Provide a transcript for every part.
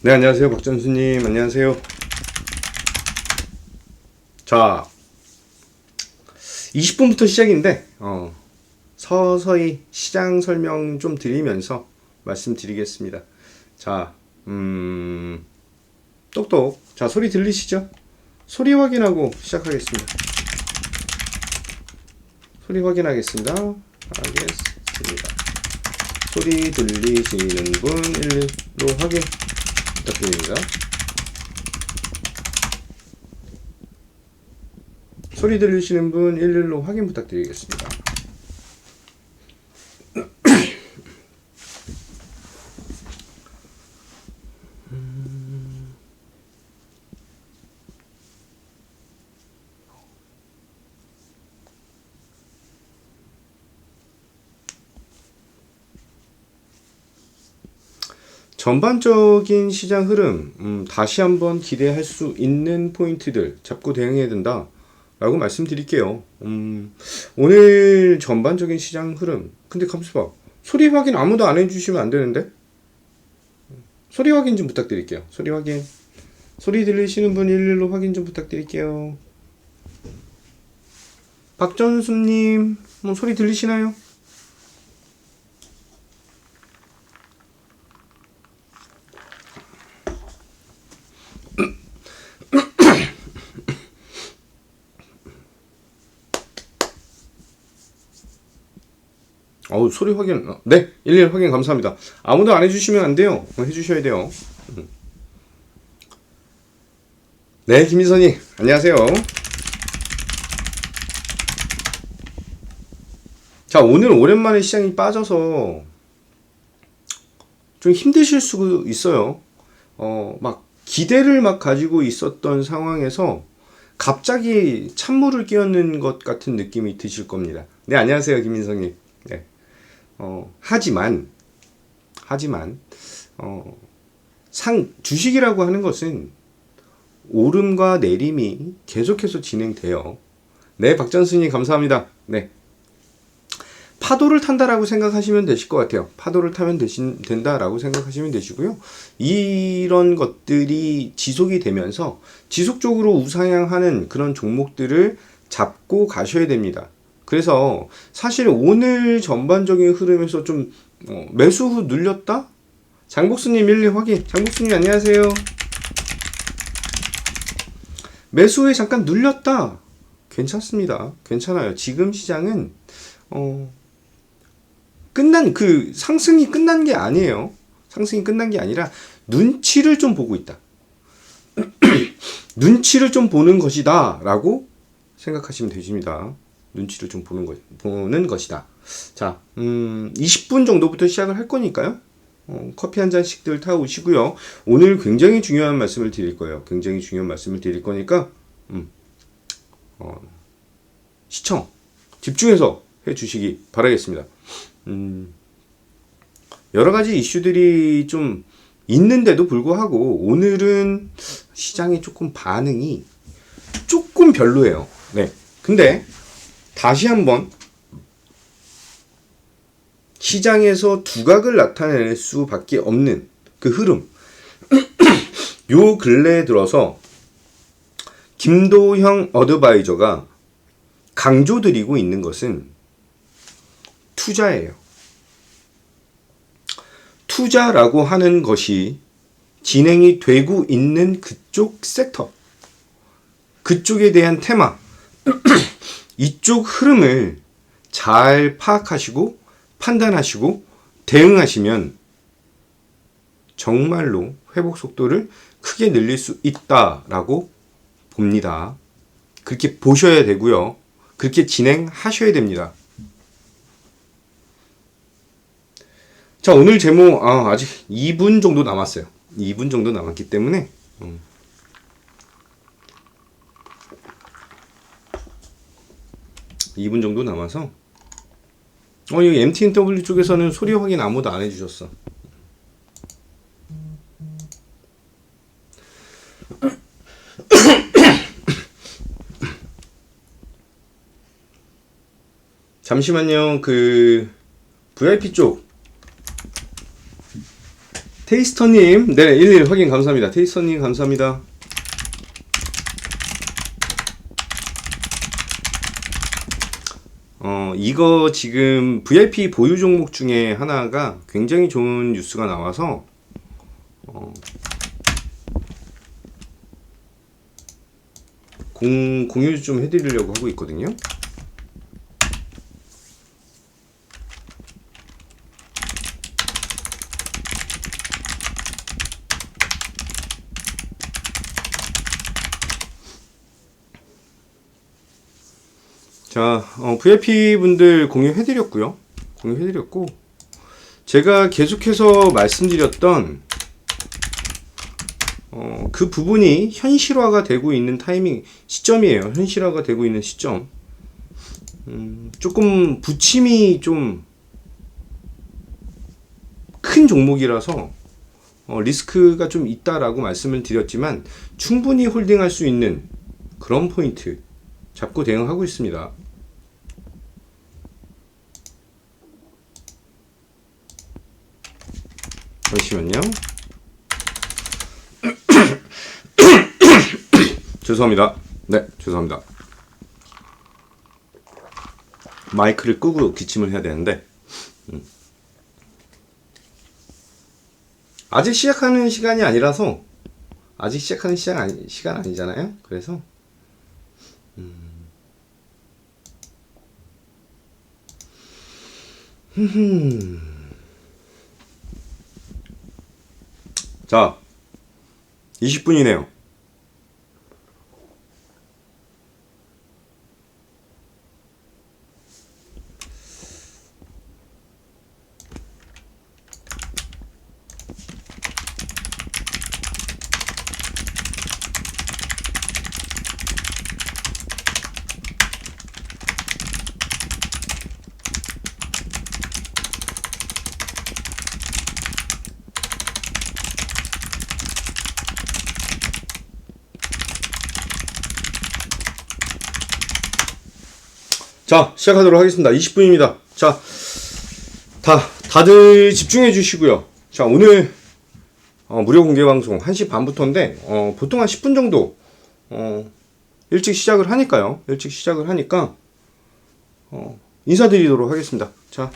네, 안녕하세요. 박전수님, 안녕하세요. 자, 20분부터 시작인데, 서서히 시장 설명 좀 드리면서 말씀드리겠습니다. 자, 똑똑. 자, 소리 들리시죠? 소리 확인하고 시작하겠습니다. 소리 확인하겠습니다. 소리 들리시는 분 1로 확인 부탁드립니다. 소리 들리시는 분 1로 확인 부탁드리겠습니다. 전반적인 시장 흐름, 다시 한번 기대할 수 있는 포인트들 잡고 대응해야 된다 라고 말씀드릴게요. 오늘 전반적인 시장 흐름, 근데 감수봐, 소리 확인 아무도 안 해주시면 안 되는데? 소리 확인 좀 부탁드릴게요. 소리 확인. 소리 들리시는 분 1로 확인 좀 부탁드릴게요. 박전수님, 소리 들리시나요? 소리 확인. 네, 11 확인 감사합니다. 아무도 안 해주시면 안 돼요. 해주셔야 돼요. 네, 김민선이 안녕하세요. 자, 오늘 오랜만에 시장이 빠져서 좀 힘드실 수 있어요. 막 기대를 막 가지고 있었던 상황에서 갑자기 찬물을 끼얹는 것 같은 느낌이 드실 겁니다. 네, 안녕하세요, 김민성님. 네. 하지만 주식이라고 하는 것은 오름과 내림이 계속해서 진행돼요. 네, 박전수님 감사합니다. 네. 파도를 탄다라고 생각하시면 되실 것 같아요. 파도를 타면 된다라고 생각하시면 되시고요. 이런 것들이 지속이 되면서 지속적으로 우상향하는 그런 종목들을 잡고 가셔야 됩니다. 그래서 사실 오늘 전반적인 흐름에서 좀 매수 후 눌렸다? 장복수님 1, 2 확인. 장복수님 안녕하세요. 매수 후에 잠깐 눌렸다. 괜찮습니다. 괜찮아요. 지금 시장은 상승이 끝난 게 아니에요. 상승이 끝난 게 아니라 눈치를 좀 보고 있다. 눈치를 좀 보는 것이다 라고 생각하시면 되십니다. 눈치를 좀 보는 것이다. 자, 20분 정도부터 시작을 할 거니까요. 커피 한 잔씩들 타오시고요. 오늘 굉장히 중요한 말씀을 드릴 거예요. 굉장히 중요한 말씀을 드릴 거니까 시청 집중해서 해주시기 바라겠습니다. 여러 가지 이슈들이 좀 있는데도 불구하고 오늘은 시장의 조금 반응이 조금 별로예요. 네. 근데 다시 한번 시장에서 두각을 나타낼 수밖에 없는 그 흐름. 요 근래에 들어서 김도형 어드바이저가 강조드리고 있는 것은 투자예요. 투자라고 하는 것이 진행이 되고 있는 그쪽 섹터, 그쪽에 대한 테마, 이쪽 흐름을 잘 파악하시고 판단하시고 대응하시면 정말로 회복 속도를 크게 늘릴 수 있다라고 봅니다. 그렇게 보셔야 되고요. 그렇게 진행하셔야 됩니다. 자, 오늘 제목 아직 2분 정도 남았어요. 2분 정도 남았기 때문에 2분 정도 남아서 여기 MTNW 쪽에서는 소리 확인 아무도 안 해주셨어. 잠시만요. 그 VIP 쪽 테이스터님, 네, 11 확인 감사합니다. 테이스터님, 감사합니다. 이거 지금 VIP 보유 종목 중에 하나가 굉장히 좋은 뉴스가 나와서, 공유 좀 해드리려고 하고 있거든요. 자, VIP 분들 공유해드렸고요. 공유해드렸고, 제가 계속해서 말씀드렸던 그 부분이 현실화가 되고 있는 시점이에요. 현실화가 되고 있는 시점. 조금 부침이 좀 큰 종목이라서 리스크가 좀 있다라고 말씀을 드렸지만 충분히 홀딩할 수 있는 그런 포인트 잡고 대응하고 있습니다. 잠시만요. 죄송합니다. 네, 죄송합니다. 마이크를 끄고 기침을 해야 되는데 아직 시작하는 시간이 아니라서 아직 시작하는 시간 아니잖아요. 그래서 자, 20분이네요. 자, 시작하도록 하겠습니다. 20분입니다. 자, 다들 집중해 주시고요. 자, 오늘 무료 공개 방송 1시 반부터인데 보통 한 10분 정도 일찍 시작을 하니까요. 일찍 시작을 하니까 인사드리도록 하겠습니다. 자,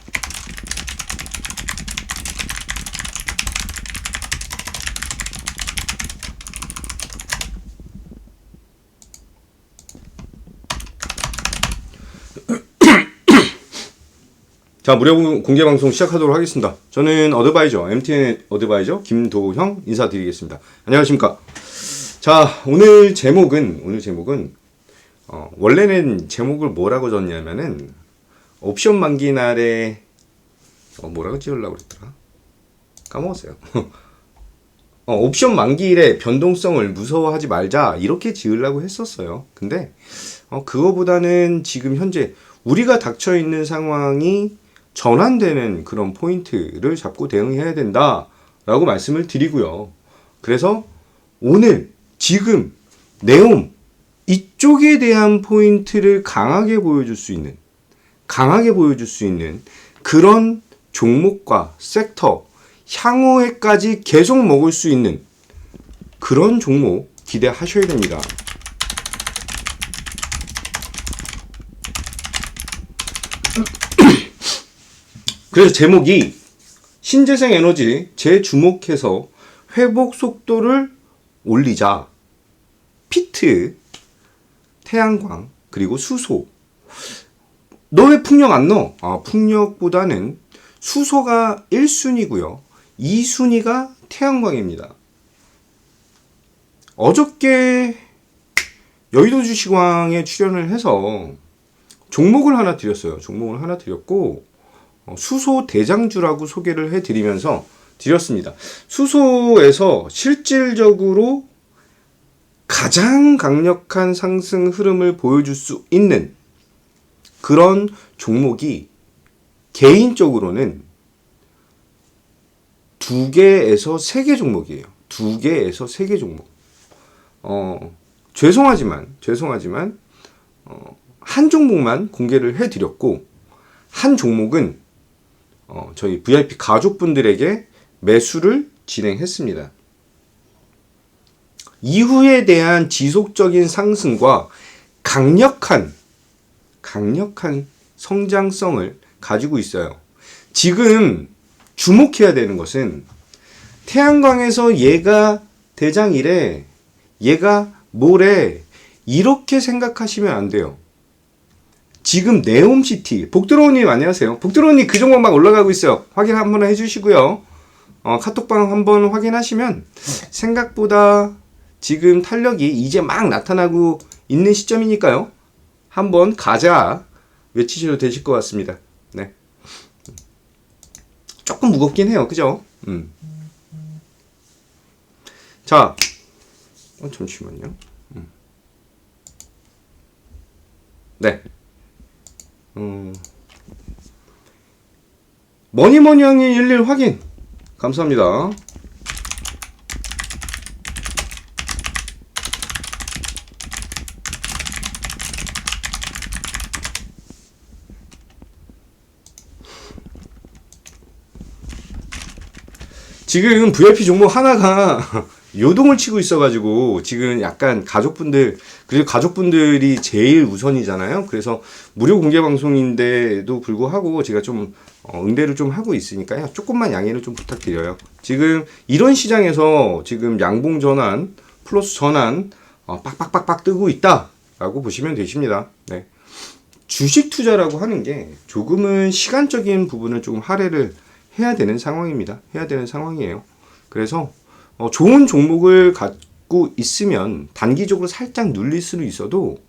자, 무료 공개 방송 시작하도록 하겠습니다. 저는 어드바이저, MTN 어드바이저 김도형 인사드리겠습니다. 안녕하십니까. 자, 오늘 제목은 원래는 제목을 뭐라고 줬냐면은 옵션 만기 날에 뭐라고 지으려고 그랬더라? 까먹었어요. 옵션 만기일에 변동성을 무서워하지 말자 이렇게 지으려고 했었어요. 근데 그거보다는 지금 현재 우리가 닥쳐 있는 상황이 전환되는 그런 포인트를 잡고 대응해야 된다라고 말씀을 드리고요. 그래서 오늘 지금 네옴 이쪽에 대한 포인트를 강하게 보여줄 수 있는 그런 종목과 섹터 향후에까지 계속 먹을 수 있는 그런 종목 기대하셔야 됩니다. 그래서 제목이 신재생 에너지 재주목해서 회복 속도를 올리자. 피트, 태양광, 그리고 수소. 너 왜 풍력 안 넣어? 풍력보다는 수소가 1순위고요. 2순위가 태양광입니다. 어저께 여의도 주식왕에 출연을 해서 종목을 하나 드렸어요. 종목을 하나 드렸고 수소 대장주라고 소개를 해드리면서 드렸습니다. 수소에서 실질적으로 가장 강력한 상승 흐름을 보여줄 수 있는 그런 종목이 개인적으로는 2개에서 3개 종목이에요. 2개에서 3개 종목. 죄송하지만 한 종목만 공개를 해드렸고 한 종목은 저희 VIP 가족분들에게 매수를 진행했습니다. 이후에 대한 지속적인 상승과 강력한 성장성을 가지고 있어요. 지금 주목해야 되는 것은 태양광에서 얘가 대장이래, 얘가 뭐래, 이렇게 생각하시면 안 돼요. 지금 네옴시티, 복드로우님 안녕하세요. 복드로우님 그 종목 막 올라가고 있어요. 확인 한번 해주시고요. 카톡방 한번 확인하시면 생각보다 지금 탄력이 이제 막 나타나고 있는 시점이니까요. 한번 가자 외치셔도 되실 것 같습니다. 네. 조금 무겁긴 해요. 그죠? 자, 잠시만요. 네. 머니머니형이 일일 확인. 감사합니다. 지금 VIP 종목 하나가 요동을 치고 있어가지고 지금 약간 그래도 가족분들이 제일 우선이잖아요. 그래서 무료 공개 방송인데도 불구하고 제가 좀 응대를 좀 하고 있으니까요. 조금만 양해를 좀 부탁드려요. 지금 이런 시장에서 지금 양봉 전환, 플러스 전환 빡빡빡빡 뜨고 있다라고 보시면 되십니다. 네. 주식 투자라고 하는 게 조금은 시간적인 부분을 조금 할애를 해야 되는 상황입니다. 해야 되는 상황이에요. 그래서 좋은 종목을 갖고 있으면 단기적으로 살짝 눌릴 수는 있어도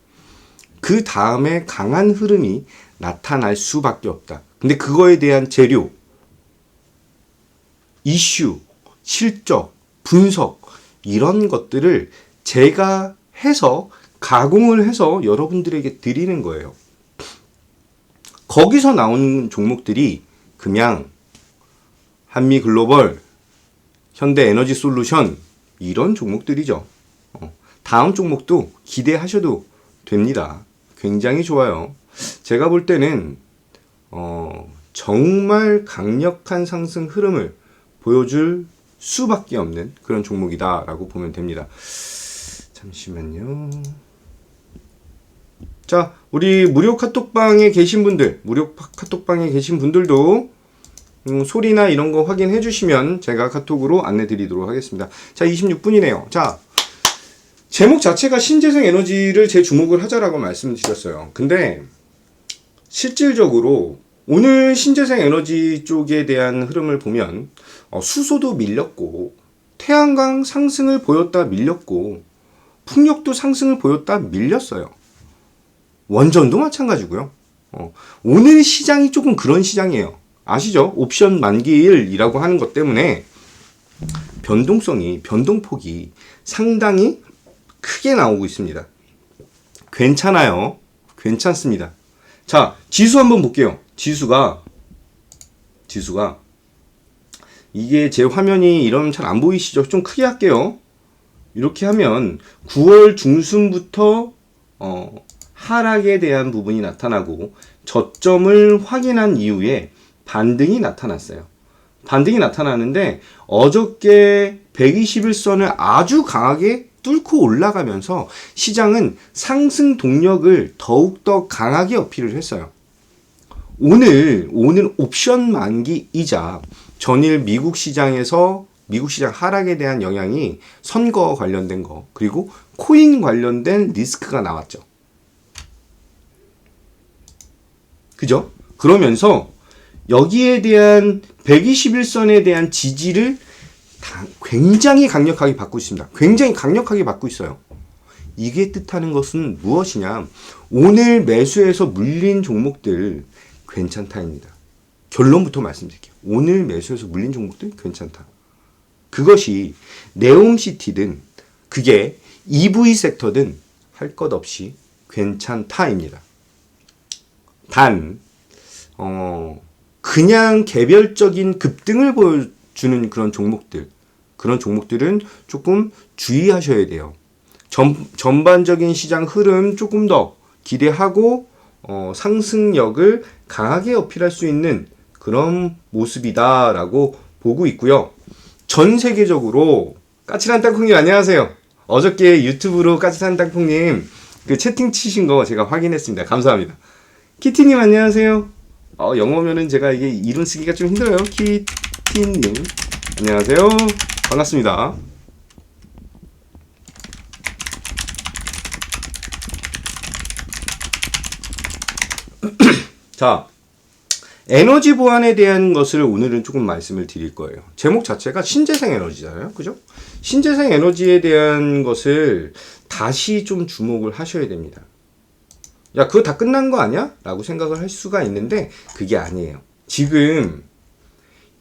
그 다음에 강한 흐름이 나타날 수밖에 없다. 근데 그거에 대한 재료, 이슈, 실적, 분석 이런 것들을 제가 해서 가공을 해서 여러분들에게 드리는 거예요. 거기서 나온 종목들이 그냥 한미글로벌, 현대에너지솔루션 이런 종목들이죠. 다음 종목도 기대하셔도 됩니다. 굉장히 좋아요. 제가 볼 때는 정말 강력한 상승 흐름을 보여줄 수밖에 없는 그런 종목이다라고 보면 됩니다. 잠시만요. 자, 우리 무료 카톡방에 계신 분들도 소리나 이런 거 확인해 주시면 제가 카톡으로 안내 드리도록 하겠습니다. 자, 26분이네요. 자, 제목 자체가 신재생 에너지를 제 주목을 하자라고 말씀드렸어요. 근데 실질적으로 오늘 신재생 에너지 쪽에 대한 흐름을 보면 수소도 밀렸고 태양광 상승을 보였다 밀렸고 풍력도 상승을 보였다 밀렸어요. 원전도 마찬가지고요. 오늘 시장이 조금 그런 시장이에요. 아시죠? 옵션 만기일이라고 하는 것 때문에 변동폭이 상당히 크게 나오고 있습니다. 괜찮아요. 괜찮습니다. 자, 지수 한번 볼게요. 지수가 이게 제 화면이 이러면 잘 안 보이시죠? 좀 크게 할게요. 이렇게 하면 9월 중순부터 하락에 대한 부분이 나타나고 저점을 확인한 이후에 반등이 나타났어요. 반등이 나타나는데 어저께 121선을 아주 강하게 뚫고 올라가면서 시장은 상승 동력을 더욱더 강하게 어필을 했어요. 오늘 옵션 만기이자 전일 미국 시장 하락에 대한 영향이 선거 관련된 거 그리고 코인 관련된 리스크가 나왔죠. 그죠? 그러면서 여기에 대한 121선에 대한 지지를 굉장히 강력하게 받고 있습니다. 굉장히 강력하게 받고 있어요. 이게 뜻하는 것은 무엇이냐? 오늘 매수해서 물린 종목들 괜찮다입니다. 결론부터 말씀드릴게요. 오늘 매수해서 물린 종목들 괜찮다. 그것이 네옴시티든 그게 EV 섹터든 할 것 없이 괜찮다입니다. 단 그냥 개별적인 급등을 보여주는 그런 종목들은 조금 주의하셔야 돼요. 전반적인 시장 흐름 조금 더 기대하고 상승력을 강하게 어필할 수 있는 그런 모습이다라고 보고 있고요. 전 세계적으로 까칠한 땅콩님 안녕하세요. 어저께 유튜브로 까칠한 땅콩님 그 채팅 치신 거 제가 확인했습니다. 감사합니다. 키티님 안녕하세요. 영어면은 제가 이게 이름 쓰기가 좀 힘들어요. 키티님 안녕하세요. 반갑습니다. 자, 에너지 보완에 대한 것을 오늘은 조금 말씀을 드릴 거예요. 제목 자체가 신재생 에너지잖아요. 그죠? 신재생 에너지에 대한 것을 다시 좀 주목을 하셔야 됩니다. 야, 그거 다 끝난 거 아니야? 라고 생각을 할 수가 있는데 그게 아니에요. 지금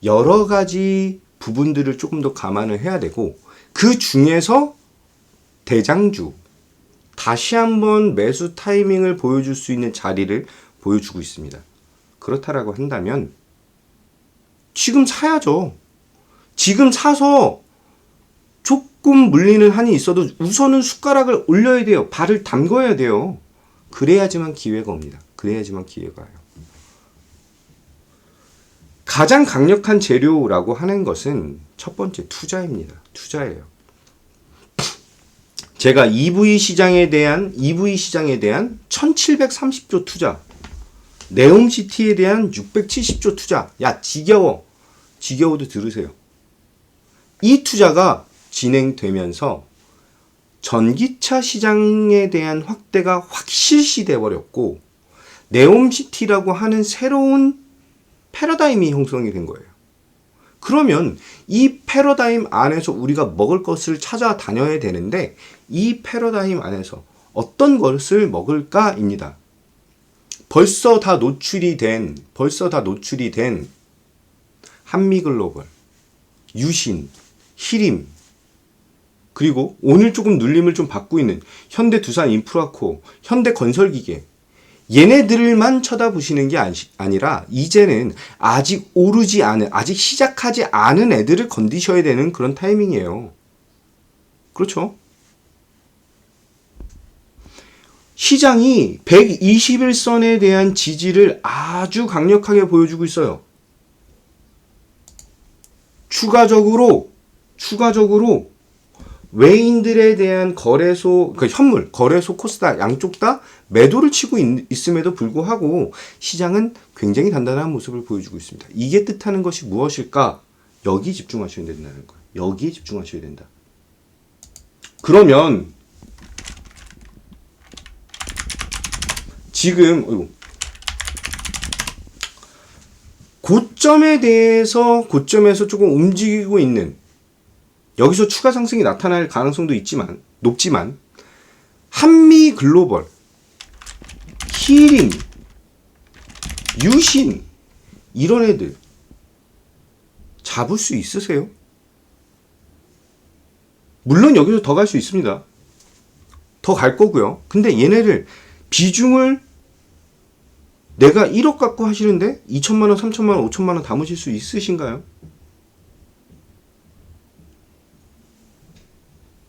여러 가지 부분들을 조금 더 감안을 해야 되고 그 중에서 대장주 다시 한번 매수 타이밍을 보여줄 수 있는 자리를 보여주고 있습니다. 그렇다라고 한다면 지금 사야죠. 지금 사서 조금 물리는 한이 있어도 우선은 숟가락을 올려야 돼요. 발을 담궈야 돼요. 그래야지만 기회가 옵니다. 그래야지만 기회가 와요. 가장 강력한 재료라고 하는 것은 첫 번째 투자입니다. 투자예요. 제가 EV 시장에 대한 1730조 투자, 네옴시티에 대한 670조 투자. 야, 지겨워. 지겨워도 들으세요. 이 투자가 진행되면서 전기차 시장에 대한 확대가 확 실시돼 버렸고 네옴시티라고 하는 새로운 패러다임이 형성이 된 거예요. 그러면 이 패러다임 안에서 우리가 먹을 것을 찾아다녀야 되는데 이 패러다임 안에서 어떤 것을 먹을까입니다. 벌써 다 노출이 된 한미글로벌, 유신, 히림, 그리고 오늘 조금 눌림을 좀 받고 있는 현대두산인프라코, 현대건설기계, 얘네들만 쳐다보시는 게 아니라 이제는 아직 오르지 않은, 아직 시작하지 않은 애들을 건드셔야 되는 그런 타이밍이에요. 그렇죠? 시장이 121선에 대한 지지를 아주 강력하게 보여주고 있어요. 추가적으로 외인들에 대한 거래소, 그러니까 현물, 거래소 코스닥 양쪽 다 매도를 치고 있음에도 불구하고 시장은 굉장히 단단한 모습을 보여주고 있습니다. 이게 뜻하는 것이 무엇일까? 여기 집중하셔야 된다는 거예요. 여기에 집중하셔야 된다. 그러면 지금 고점에서 조금 움직이고 있는, 여기서 추가 상승이 나타날 가능성도 높지만 한미 글로벌, 히링, 유신 이런 애들 잡을 수 있으세요? 물론 여기서 더 갈 수 있습니다. 더 갈 거고요. 근데 얘네를 비중을 내가 1억 갖고 하시는데 2천만 원, 3천만 원, 5천만 원 담으실 수 있으신가요?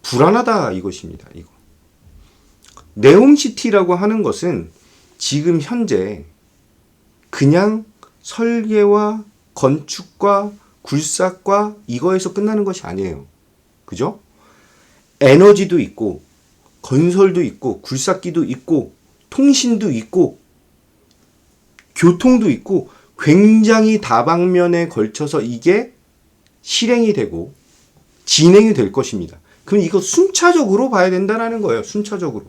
불안하다 이것입니다. 이거. 네옴시티라고 하는 것은 지금 현재 그냥 설계와 건축과 굴삭과 이거에서 끝나는 것이 아니에요. 그죠? 에너지도 있고 건설도 있고 굴삭기도 있고 통신도 있고 교통도 있고 굉장히 다방면에 걸쳐서 이게 실행이 되고 진행이 될 것입니다. 그럼 이거 순차적으로 봐야 된다는 거예요. 순차적으로.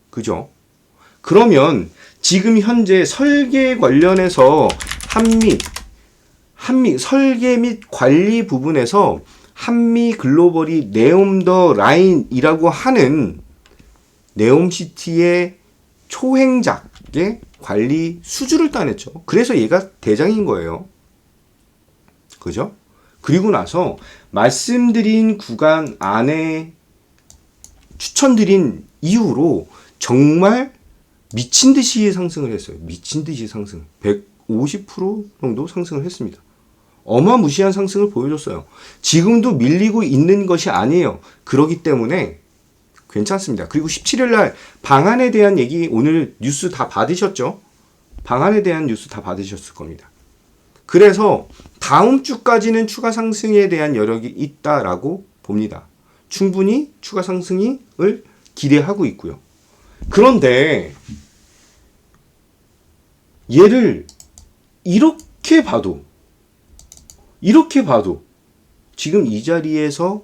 그죠? 그러면 지금 현재 설계 관련해서 한미 설계 및 관리 부분에서 한미 글로벌이 네옴 더 라인이라고 하는 네옴시티의 초행작의 관리 수주를 따냈죠. 그래서 얘가 대장인 거예요. 그죠? 그리고 나서 말씀드린 구간 안에 추천드린 이후로 정말 미친 듯이 상승을 했어요. 미친 듯이 상승. 150% 정도 상승을 했습니다. 어마무시한 상승을 보여줬어요. 지금도 밀리고 있는 것이 아니에요. 그렇기 때문에 괜찮습니다. 그리고 17일 날 방안에 대한 얘기 오늘 뉴스 다 받으셨죠? 방안에 대한 뉴스 다 받으셨을 겁니다. 그래서 다음 주까지는 추가 상승에 대한 여력이 있다라고 봅니다. 충분히 추가 상승을 기대하고 있고요. 그런데 얘를 이렇게 봐도 지금 이 자리에서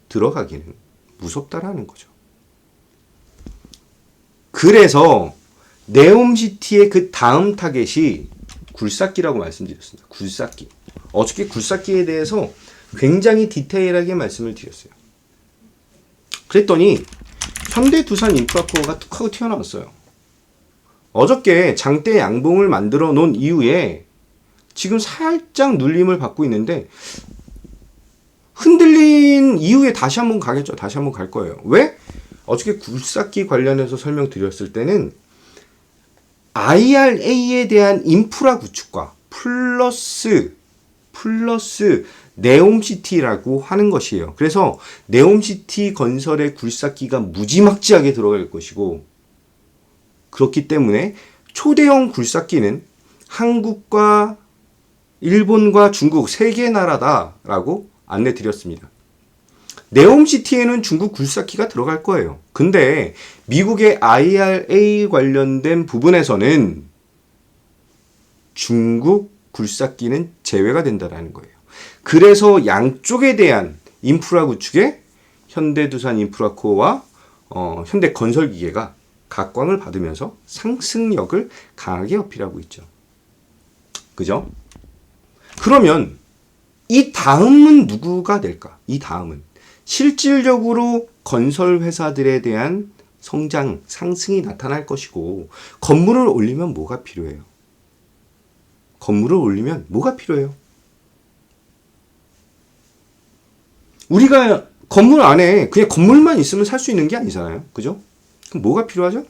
들어가기는 무섭다라는 거죠. 그래서 네옴시티의 그 다음 타겟이 굴삭기라고 말씀드렸습니다. 굴삭기. 어저께 굴삭기에 대해서 굉장히 디테일하게 말씀을 드렸어요. 그랬더니 현대두산인프라코어가 툭 하고 튀어나왔어요. 어저께 장대 양봉을 만들어 놓은 이후에 지금 살짝 눌림을 받고 있는데 흔들린 이후에 다시 한번 가겠죠. 다시 한번 갈 거예요. 왜? 어저께 굴삭기 관련해서 설명드렸을 때는 IRA에 대한 인프라 구축과 플러스 네옴시티라고 하는 것이에요. 그래서 네옴시티 건설의 굴삭기가 무지막지하게 들어갈 것이고, 그렇기 때문에 초대형 굴삭기는 한국과 일본과 중국 세 개 나라다라고 안내 드렸습니다. 네옴시티에는 중국 굴삭기가 들어갈 거예요. 근데 미국의 IRA 관련된 부분에서는 중국 굴삭기는 제외가 된다는 거예요. 그래서 양쪽에 대한 인프라 구축에 현대두산인프라코어와 현대건설기계가 각광을 받으면서 상승력을 강하게 어필하고 있죠. 그죠? 그러면 이 다음은 누구가 될까? 이 다음은 실질적으로 건설 회사들에 대한 성장, 상승이 나타날 것이고, 건물을 올리면 뭐가 필요해요? 건물을 올리면 뭐가 필요해요? 우리가 건물 안에 그냥 건물만 있으면 살 수 있는 게 아니잖아요. 그죠? 그럼 뭐가 필요하죠?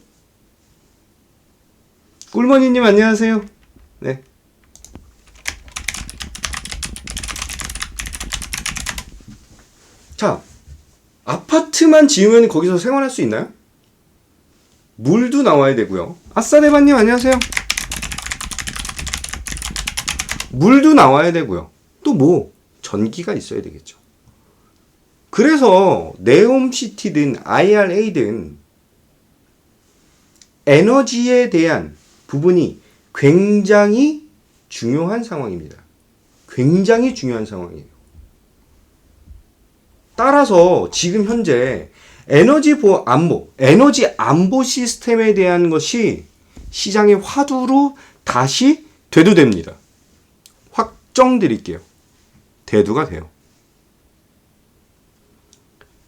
꿀머니님 안녕하세요. 네. 자, 아파트만 지으면 거기서 생활할 수 있나요? 물도 나와야 되고요. 아싸네바님 안녕하세요. 물도 나와야 되고요. 또 뭐? 전기가 있어야 되겠죠. 그래서 네옴시티든 IRA든 에너지에 대한 부분이 굉장히 중요한 상황입니다. 굉장히 중요한 상황이에요. 따라서 지금 현재 에너지 안보 시스템에 대한 것이 시장의 화두로 다시 대두됩니다. 확정드릴게요. 대두가 돼요.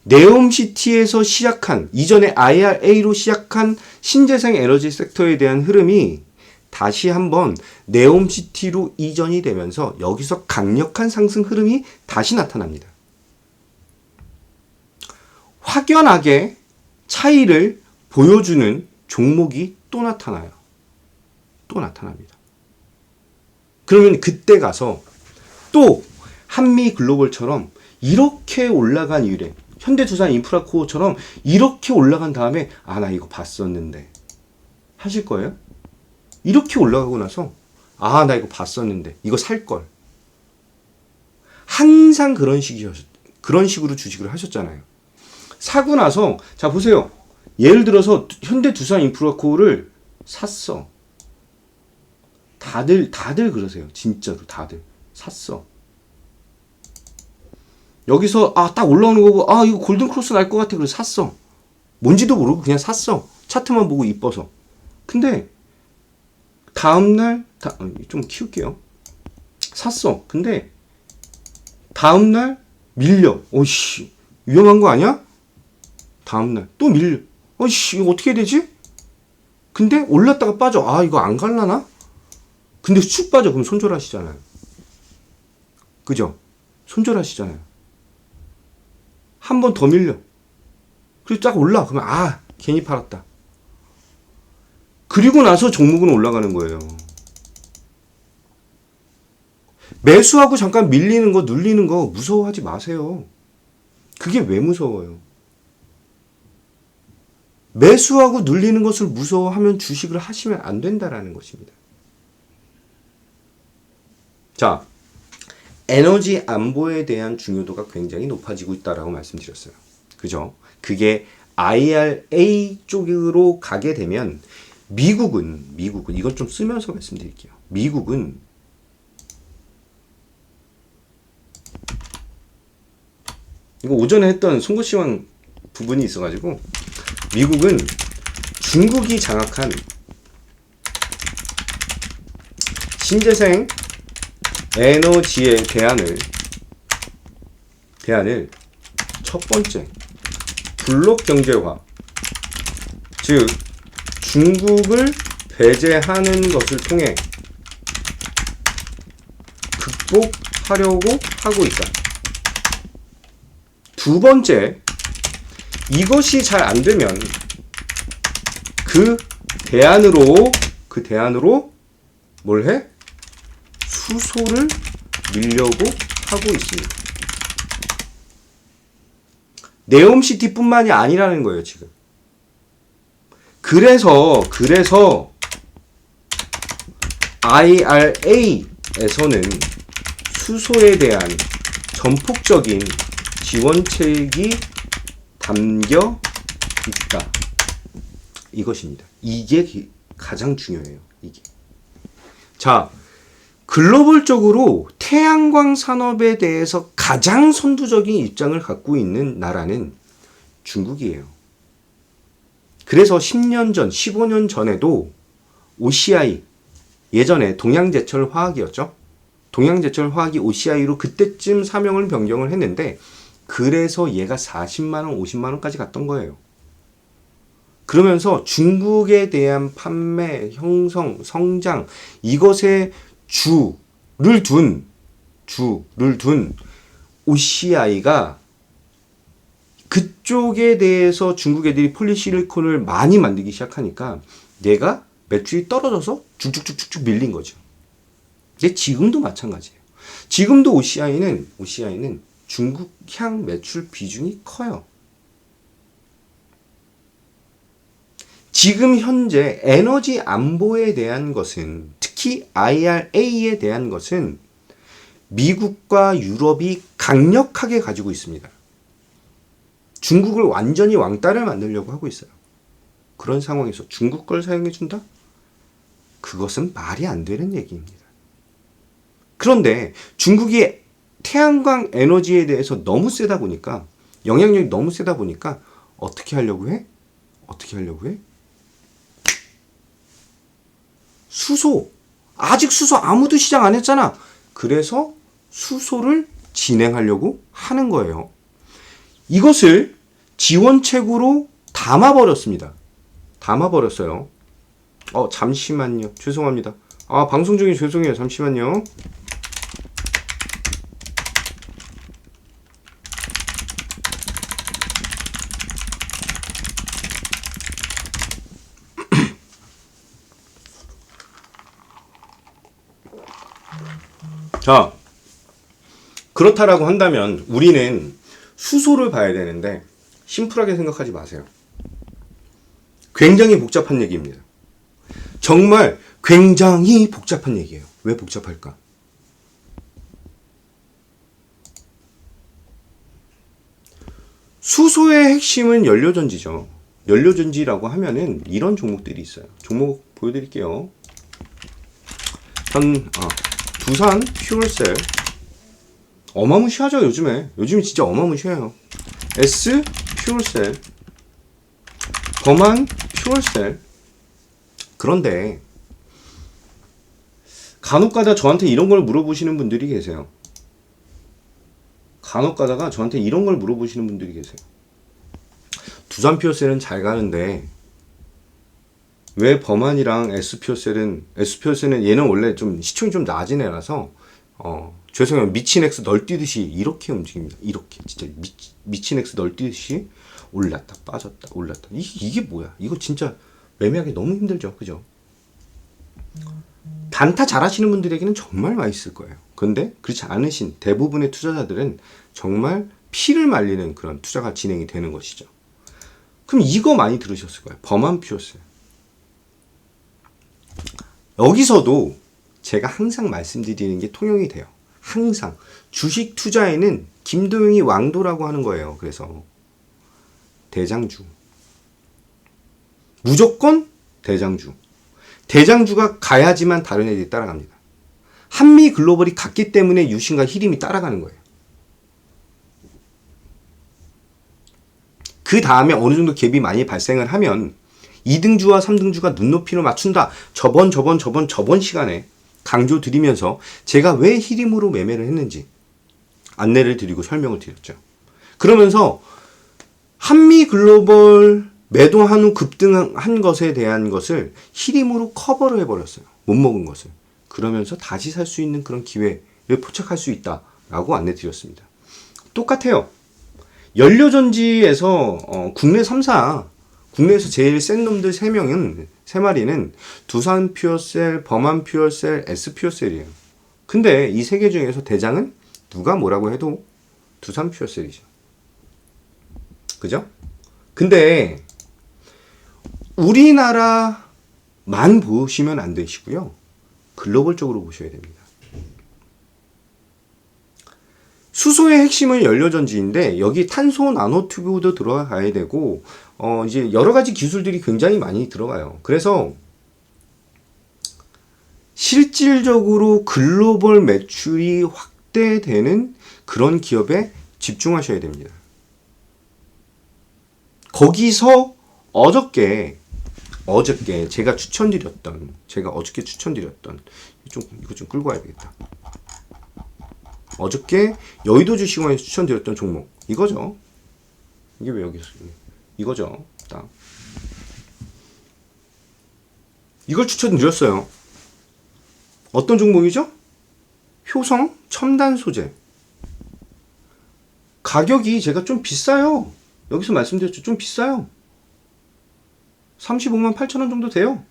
네옴시티에서 시작한, 이전에 IRA로 시작한 신재생 에너지 섹터에 대한 흐름이 다시 한번 네옴시티로 이전이 되면서 여기서 강력한 상승 흐름이 다시 나타납니다. 확연하게 차이를 보여주는 종목이 또 나타나요. 또 나타납니다. 그러면 그때 가서 또 한미글로벌처럼 이렇게 올라간 이후에 현대두산인프라코어처럼 이렇게 올라간 다음에 나 이거 봤었는데 하실 거예요? 이렇게 올라가고 나서 나 이거 봤었는데 이거 살걸. 항상 그런 식으로 주식을 하셨잖아요. 사고 나서 자 보세요. 예를 들어서 현대두산인프라코어를 샀어. 다들 그러세요. 진짜로 다들 샀어. 여기서 딱 올라오는 거고 이거 골든크로스 날 것 같아. 그래서 샀어. 뭔지도 모르고 그냥 샀어. 차트만 보고 이뻐서. 근데 다음날 좀 키울게요. 샀어. 근데 다음날 밀려. 오씨 위험한 거 아니야? 다음날 또 밀려. 이거 어떻게 해야 되지? 근데 올랐다가 빠져. 이거 안 갈라나? 근데 쑥 빠져. 그럼 손절하시잖아요. 그죠? 손절하시잖아요. 한 번 더 밀려. 그리고 쫙 올라. 그러면 괜히 팔았다. 그리고 나서 종목은 올라가는 거예요. 매수하고 잠깐 밀리는 거, 눌리는 거 무서워하지 마세요. 그게 왜 무서워요? 매수하고 눌리는 것을 무서워하면 주식을 하시면 안 된다라는 것입니다. 자, 에너지 안보에 대한 중요도가 굉장히 높아지고 있다라고 말씀드렸어요. 그죠? 그게 IRA 쪽으로 가게 되면 미국은 이것 좀 쓰면서 말씀드릴게요. 미국은 이거 오전에 했던 송구시황 부분이 있어가지고 미국은 중국이 장악한 신재생 에너지의 대안을 첫 번째 블록 경제화, 즉 중국을 배제하는 것을 통해 극복하려고 하고 있다. 두 번째, 이것이 잘 안 되면 그 대안으로 뭘 해? 수소를 밀려고 하고 있습니다. 네옴시티뿐만이 아니라는 거예요, 지금. 그래서 IRA에서는 수소에 대한 전폭적인 지원책이 담겨 있다. 이것입니다. 이게 가장 중요해요. 이게. 자, 글로벌적으로 태양광 산업에 대해서 가장 선두적인 입장을 갖고 있는 나라는 중국이에요. 그래서 10년 전, 15년 전에도 OCI, 예전에 동양제철 화학이었죠. 동양제철 화학이 OCI로 그때쯤 사명을 변경을 했는데, 그래서 얘가 40만원, 50만원까지 갔던 거예요. 그러면서 중국에 대한 판매, 형성, 성장, 이것에 주를 둔 OCI가 그쪽에 대해서 중국 애들이 폴리실리콘을 많이 만들기 시작하니까 얘가 매출이 떨어져서 쭉쭉쭉쭉 밀린 거죠. 근데 지금도 마찬가지예요. 지금도 OCI는 중국향 매출 비중이 커요. 지금 현재 에너지 안보에 대한 것은, 특히 IRA에 대한 것은 미국과 유럽이 강력하게 가지고 있습니다. 중국을 완전히 왕따를 만들려고 하고 있어요. 그런 상황에서 중국 걸 사용해준다? 그것은 말이 안 되는 얘기입니다. 그런데 중국이 태양광 에너지에 대해서 너무 세다 보니까, 영향력이 너무 세다 보니까 어떻게 하려고 해? 수소. 아직 수소 아무도 시작 안 했잖아. 그래서 수소를 진행하려고 하는 거예요. 이것을 지원책으로 담아버렸습니다. 담아버렸어요. 잠시만요. 죄송합니다. 방송 중에 죄송해요. 잠시만요. 자, 그렇다라고 한다면 우리는 수소를 봐야 되는데 심플하게 생각하지 마세요. 굉장히 복잡한 얘기입니다. 정말 굉장히 복잡한 얘기예요. 왜 복잡할까? 수소의 핵심은 연료전지죠. 연료전지라고 하면은 이런 종목들이 있어요. 종목 보여드릴게요. 두산 퓨얼셀. 어마무시하죠, 요즘에 진짜 어마무시해요. S 퓨얼셀, 범한 퓨얼셀. 그런데 간혹가다 저한테 이런 걸 물어보시는 분들이 계세요. 두산 퓨얼셀은 잘 가는데 왜 범한이랑 S퓨얼셀은 얘는 원래 좀 시총이 좀 낮은 애라서 죄송해요. 미친 X 널뛰듯이 이렇게 움직입니다. 이렇게 진짜 미친 X 널뛰듯이 올랐다 빠졌다 올랐다. 이게 뭐야? 이거 진짜 매매하기 너무 힘들죠, 그죠? 단타 잘하시는 분들에게는 정말 맛있을 거예요. 그런데 그렇지 않으신 대부분의 투자자들은 정말 피를 말리는 그런 투자가 진행이 되는 것이죠. 그럼 이거 많이 들으셨을 거예요. 범한 퓨어셀. 여기서도 제가 항상 말씀드리는 게 통용이 돼요. 항상. 주식 투자에는 김도영이 왕도라고 하는 거예요. 그래서 대장주. 무조건 대장주. 대장주가 가야지만 다른 애들이 따라갑니다. 한미 글로벌이 갔기 때문에 유신과 히림이 따라가는 거예요. 그 다음에 어느 정도 갭이 많이 발생을 하면 2등주와 3등주가 눈높이를 맞춘다. 저번 시간에 강조 드리면서 제가 왜 히림으로 매매를 했는지 안내를 드리고 설명을 드렸죠. 그러면서 한미 글로벌 매도한 후 급등한 것에 대한 것을 히림으로 커버를 해버렸어요. 못 먹은 것을. 그러면서 다시 살 수 있는 그런 기회를 포착할 수 있다라고 안내 드렸습니다. 똑같아요. 연료전지에서 국내 3사, 국내에서 제일 센 놈들 3마리는 두산 퓨어셀, 범한 퓨어셀, S 퓨어셀이에요. 근데 이 세 개 중에서 대장은 누가 뭐라고 해도 두산 퓨어셀이죠. 그죠? 근데 우리나라만 보시면 안 되시고요. 글로벌적으로 보셔야 됩니다. 수소의 핵심은 연료전지인데 여기 탄소 나노튜브도 들어가야 되고 이제 여러 가지 기술들이 굉장히 많이 들어가요. 그래서 실질적으로 글로벌 매출이 확대되는 그런 기업에 집중하셔야 됩니다. 거기서 어저께 제가 어저께 추천드렸던 이거 좀 끌고 와야 되겠다. 어저께 여의도 주식원에서 추천드렸던 종목 이거죠. 이게 왜 여기서 이거죠. 딱 이걸 추천드렸어요. 어떤 종목이죠? 효성 첨단 소재. 가격이 제가 좀 비싸요. 여기서 말씀드렸죠. 좀 비싸요. 35만 8천 원 정도 돼요.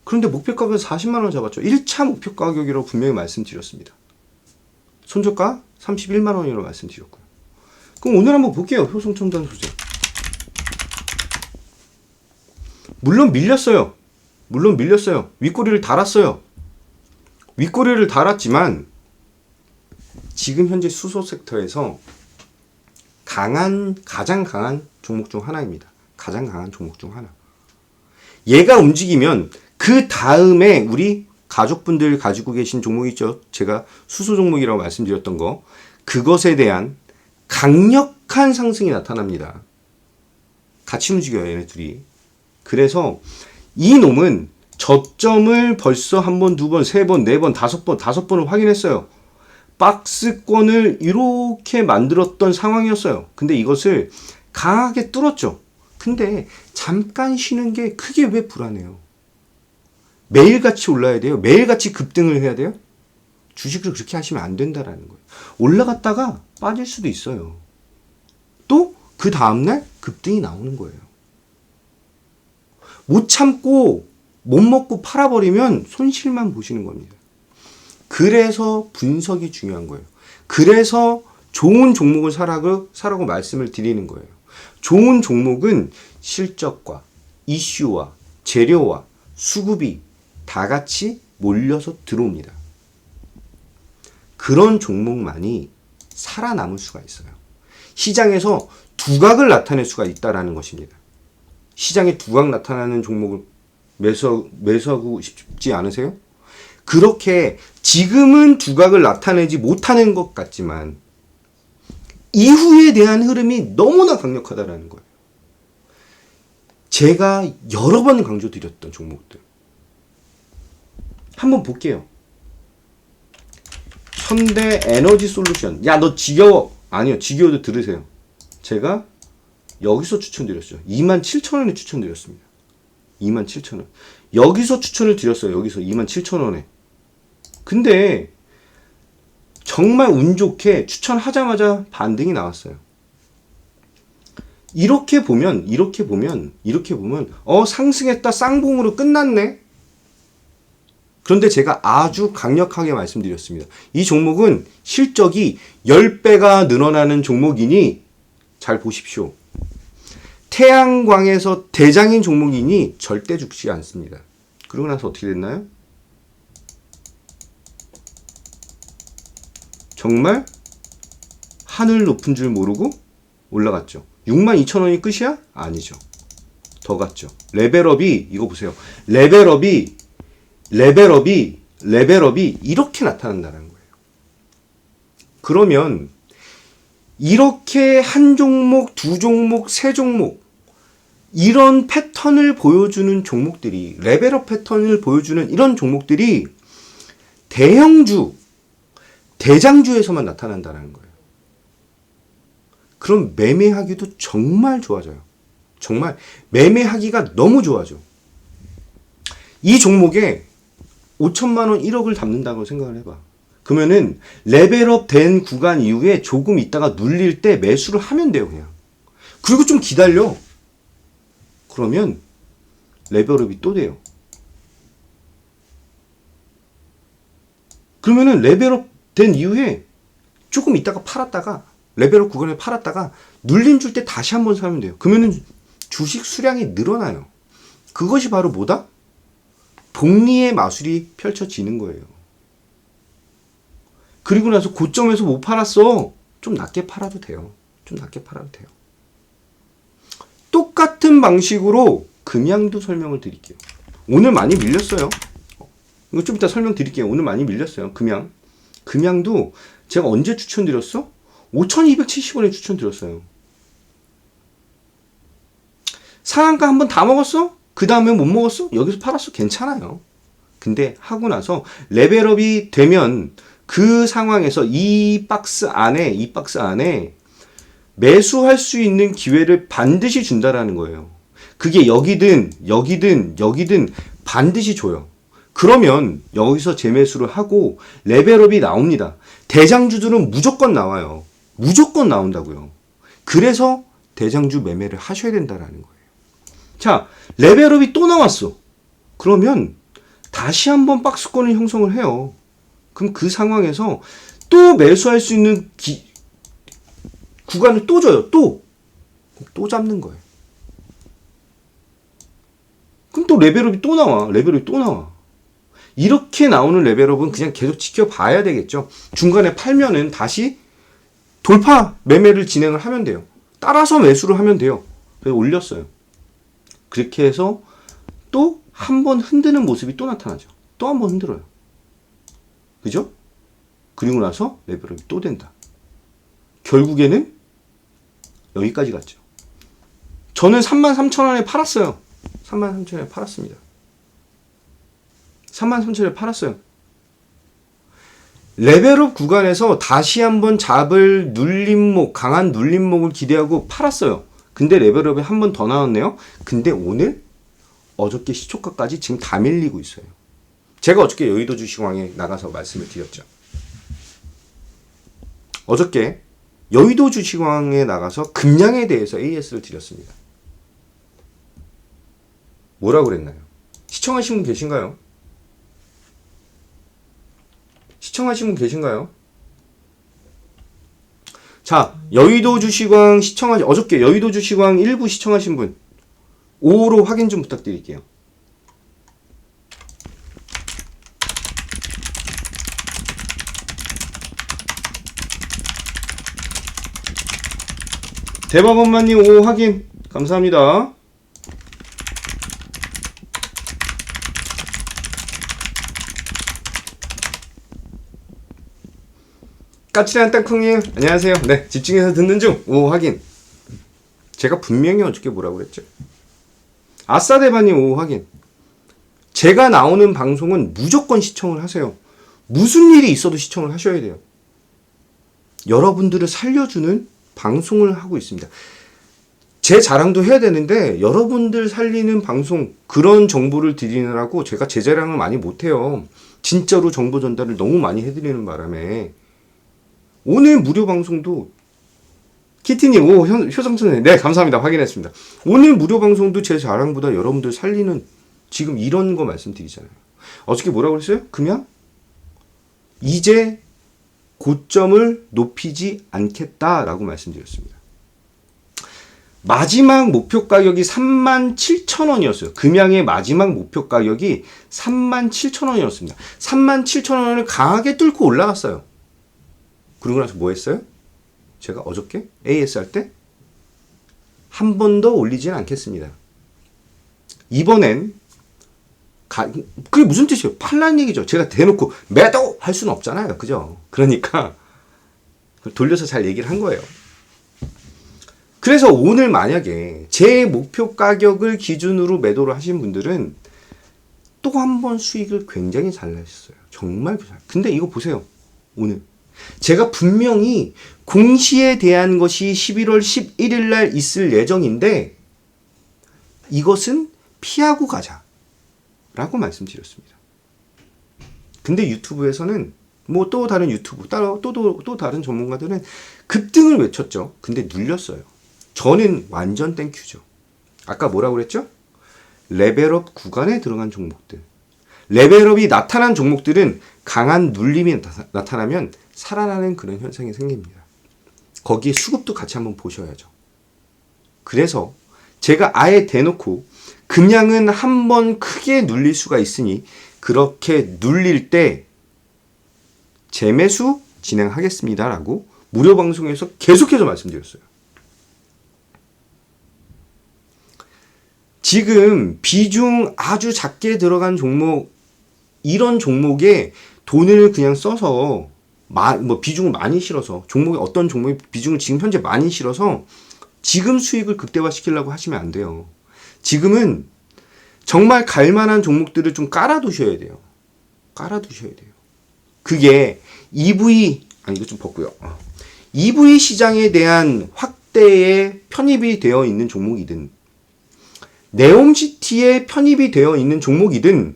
그런데 목표 가격은 40만 원 잡았죠. 1차 목표 가격이라고 분명히 말씀드렸습니다. 손저가 31만 원이라고 말씀드렸고요. 그럼 오늘 한번 볼게요. 효성 첨단 소재. 물론 밀렸어요. 윗꼬리를 달았어요. 윗꼬리를 달았지만 지금 현재 수소 섹터에서 가장 강한 종목 중 하나입니다. 가장 강한 종목 중 하나. 얘가 움직이면 그 다음에 우리 가족분들 가지고 계신 종목이 있죠. 제가 수소 종목이라고 말씀드렸던 거. 그것에 대한 강력한 상승이 나타납니다. 같이 움직여요, 얘네 둘이. 그래서 이 놈은 저점을 벌써 한 번, 두 번, 세 번, 네 번, 다섯 번을 확인했어요. 박스권을 이렇게 만들었던 상황이었어요. 근데 이것을 강하게 뚫었죠. 근데 잠깐 쉬는 게 크게 왜 불안해요? 매일같이 올라야 돼요? 매일같이 급등을 해야 돼요? 주식을 그렇게 하시면 안 된다라는 거예요. 올라갔다가 빠질 수도 있어요. 또 그 다음날 급등이 나오는 거예요. 못 참고 못 먹고 팔아버리면 손실만 보시는 겁니다. 그래서 분석이 중요한 거예요. 그래서 좋은 종목을 사라고 말씀을 드리는 거예요. 좋은 종목은 실적과 이슈와 재료와 수급이 다 같이 몰려서 들어옵니다. 그런 종목만이 살아남을 수가 있어요. 시장에서 두각을 나타낼 수가 있다는 것입니다. 시장에 두각 나타나는 종목을 매수하고 싶지 않으세요? 그렇게 지금은 두각을 나타내지 못하는 것 같지만 이후에 대한 흐름이 너무나 강력하다는 거예요. 제가 여러 번 강조드렸던 종목들 한번 볼게요. 현대 에너지 솔루션. 야, 너 지겨워. 아니요, 지겨워도 들으세요. 제가 여기서 추천드렸죠. 27,000원에 추천드렸습니다. 27,000원. 여기서 추천을 드렸어요. 여기서 27,000원에. 근데 정말 운 좋게 추천하자마자 반등이 나왔어요. 이렇게 보면 상승했다, 쌍봉으로 끝났네. 그런데 제가 아주 강력하게 말씀드렸습니다. 이 종목은 실적이 10배가 늘어나는 종목이니 잘 보십시오. 태양광에서 대장인 종목이니 절대 죽지 않습니다. 그러고 나서 어떻게 됐나요? 정말 하늘 높은 줄 모르고 올라갔죠. 62,000원이 끝이야? 아니죠. 더 갔죠. 레벨업이 이거 보세요. 레벨업이 이렇게 나타난다는 거예요. 그러면 이렇게 한 종목, 두 종목, 세 종목 이런 패턴을 보여주는 종목들이 레벨업 패턴을 보여주는 이런 종목들이 대형주, 대장주에서만 나타난다는 거예요. 그럼 매매하기도 정말 좋아져요. 정말 매매하기가 너무 좋아져. 이 종목에 5천만 원, 1억을 담는다고 생각을 해봐. 그러면은 레벨업 된 구간 이후에 조금 있다가 눌릴 때 매수를 하면 돼요, 그냥. 그리고 좀 기다려. 그러면 레벨업이 또 돼요. 그러면은 레벨업 된 이후에 조금 있다가 팔았다가 레벨업 구간에 팔았다가 눌림 줄 때 다시 한번 사면 돼요. 그러면은 주식 수량이 늘어나요. 그것이 바로 뭐다? 복리의 마술이 펼쳐지는 거예요. 그리고 나서 고점에서 못 팔았어. 좀 낮게 팔아도 돼요. 좀 낮게 팔아도 돼요. 똑같은 방식으로 금양도 설명을 드릴게요. 오늘 많이 밀렸어요. 이거 좀 이따 설명드릴게요. 오늘 많이 밀렸어요. 금양도 제가 언제 추천드렸어? 5,270원에 추천드렸어요. 상한가 한번 다 먹었어? 그 다음에 못 먹었어? 여기서 팔았어? 괜찮아요. 근데 하고 나서 레벨업이 되면 그 상황에서 이 박스 안에 매수할 수 있는 기회를 반드시 준다라는 거예요. 그게 여기든 반드시 줘요. 그러면 여기서 재매수를 하고 레벨업이 나옵니다. 대장주들은 무조건 나와요. 무조건 나온다고요. 그래서 대장주 매매를 하셔야 된다라는 거예요. 자, 레벨업이 또 나왔어. 그러면 다시 한번 박스권을 형성을 해요. 그럼 그 상황에서 또 매수할 수 있는 구간을 또 줘요. 또 잡는 거예요. 그럼 또 레벨업이 또 나와. 이렇게 나오는 레벨업은 그냥 계속 지켜봐야 되겠죠. 중간에 팔면은 다시 돌파 매매를 진행을 하면 돼요. 따라서 매수를 하면 돼요. 그래서 올렸어요. 그렇게 해서 또 한 번 흔드는 모습이 또 나타나죠. 또 한 번 흔들어요. 그죠? 그리고 나서 레벨업이 또 된다. 결국에는 여기까지 갔죠. 저는 33,000원에 팔았어요. 33,000원에 팔았습니다. 33,000원에 팔았어요. 레벨업 구간에서 다시 한번 잡을 눌림목, 강한 눌림목을 기대하고 팔았어요. 근데 레벨업이 한 번 더 나왔네요. 근데 오늘 어저께 시초가까지 지금 다 밀리고 있어요. 제가 어저께 여의도 주식왕에 나가서 말씀을 드렸죠. 어저께 여의도 주식왕에 나가서 금양에 대해서 AS를 드렸습니다. 뭐라고 그랬나요? 시청하신 분 계신가요? 자, 여의도 주식왕 어저께 여의도 주식왕 일부 시청하신 분 5로 확인 좀 부탁드릴게요. 대박엄마님 5 확인 감사합니다. 까칠한 땅콩님 안녕하세요. 네, 집중해서 듣는 중. 오 확인. 제가 분명히 어저께 뭐라고 그랬죠? 아싸대바님 오 확인. 제가 나오는 방송은 무조건 시청을 하세요. 무슨 일이 있어도 시청을 하셔야 돼요. 여러분들을 살려주는 방송을 하고 있습니다. 제 자랑도 해야 되는데 여러분들 살리는 방송 그런 정보를 드리느라고 제가 제 자랑을 많이 못해요. 진짜로 정보 전달을 너무 많이 해드리는 바람에 오늘 무료 방송도 키티님 오 효정선생님 네 감사합니다. 확인했습니다. 오늘 무료 방송도 제 자랑보다 여러분들 살리는 지금 이런 거 말씀드리잖아요. 어저께 뭐라고 그랬어요? 그냥 이제 고점을 높이지 않겠다라고 말씀드렸습니다. 마지막 목표 가격이 37,000원이었어요. 금양의 마지막 목표 가격이 37,000원이었습니다. 37,000원을 강하게 뚫고 올라갔어요. 그러고 나서 뭐 했어요? 제가 어저께 AS 할 때 한 번 더 올리지는 않겠습니다. 이번엔 그게 무슨 뜻이에요? 팔란 얘기죠. 제가 대놓고 매도 할 수는 없잖아요. 그죠? 그러니까 돌려서 잘 얘기를 한 거예요. 그래서 오늘 만약에 제 목표 가격을 기준으로 매도를 하신 분들은 또 한 번 수익을 굉장히 잘 내셨어요. 정말 잘. 근데 이거 보세요. 오늘 제가 분명히 공시에 대한 것이 11월 11일 날 있을 예정인데 이것은 피하고 가자 라고 말씀드렸습니다. 근데 유튜브에서는 뭐 또 다른 유튜브 또 다른 전문가들은 급등을 외쳤죠. 근데 눌렸어요. 저는 완전 땡큐죠. 아까 뭐라고 그랬죠? 레벨업 구간에 들어간 종목들. 레벨업이 나타난 종목들은 강한 눌림이 나타나면 살아나는 그런 현상이 생깁니다. 거기에 수급도 같이 한번 보셔야죠. 그래서 제가 아예 대놓고 그냥은 한번 크게 눌릴 수가 있으니 그렇게 눌릴 때 재매수 진행하겠습니다 라고 무료 방송에서 계속해서 말씀드렸어요. 지금 비중 아주 작게 들어간 종목, 이런 종목에 돈을 그냥 써서 비중을 많이 실어서 종목에 어떤 종목에 비중을 지금 현재 많이 실어서 지금 수익을 극대화시키려고 하시면 안 돼요. 지금은 정말 갈만한 종목들을 좀 깔아두셔야 돼요. 깔아두셔야 돼요. 그게 이거 좀 벗고요. EV 시장에 대한 확대에 편입이 되어 있는 종목이든 네옴시티에 편입이 되어 있는 종목이든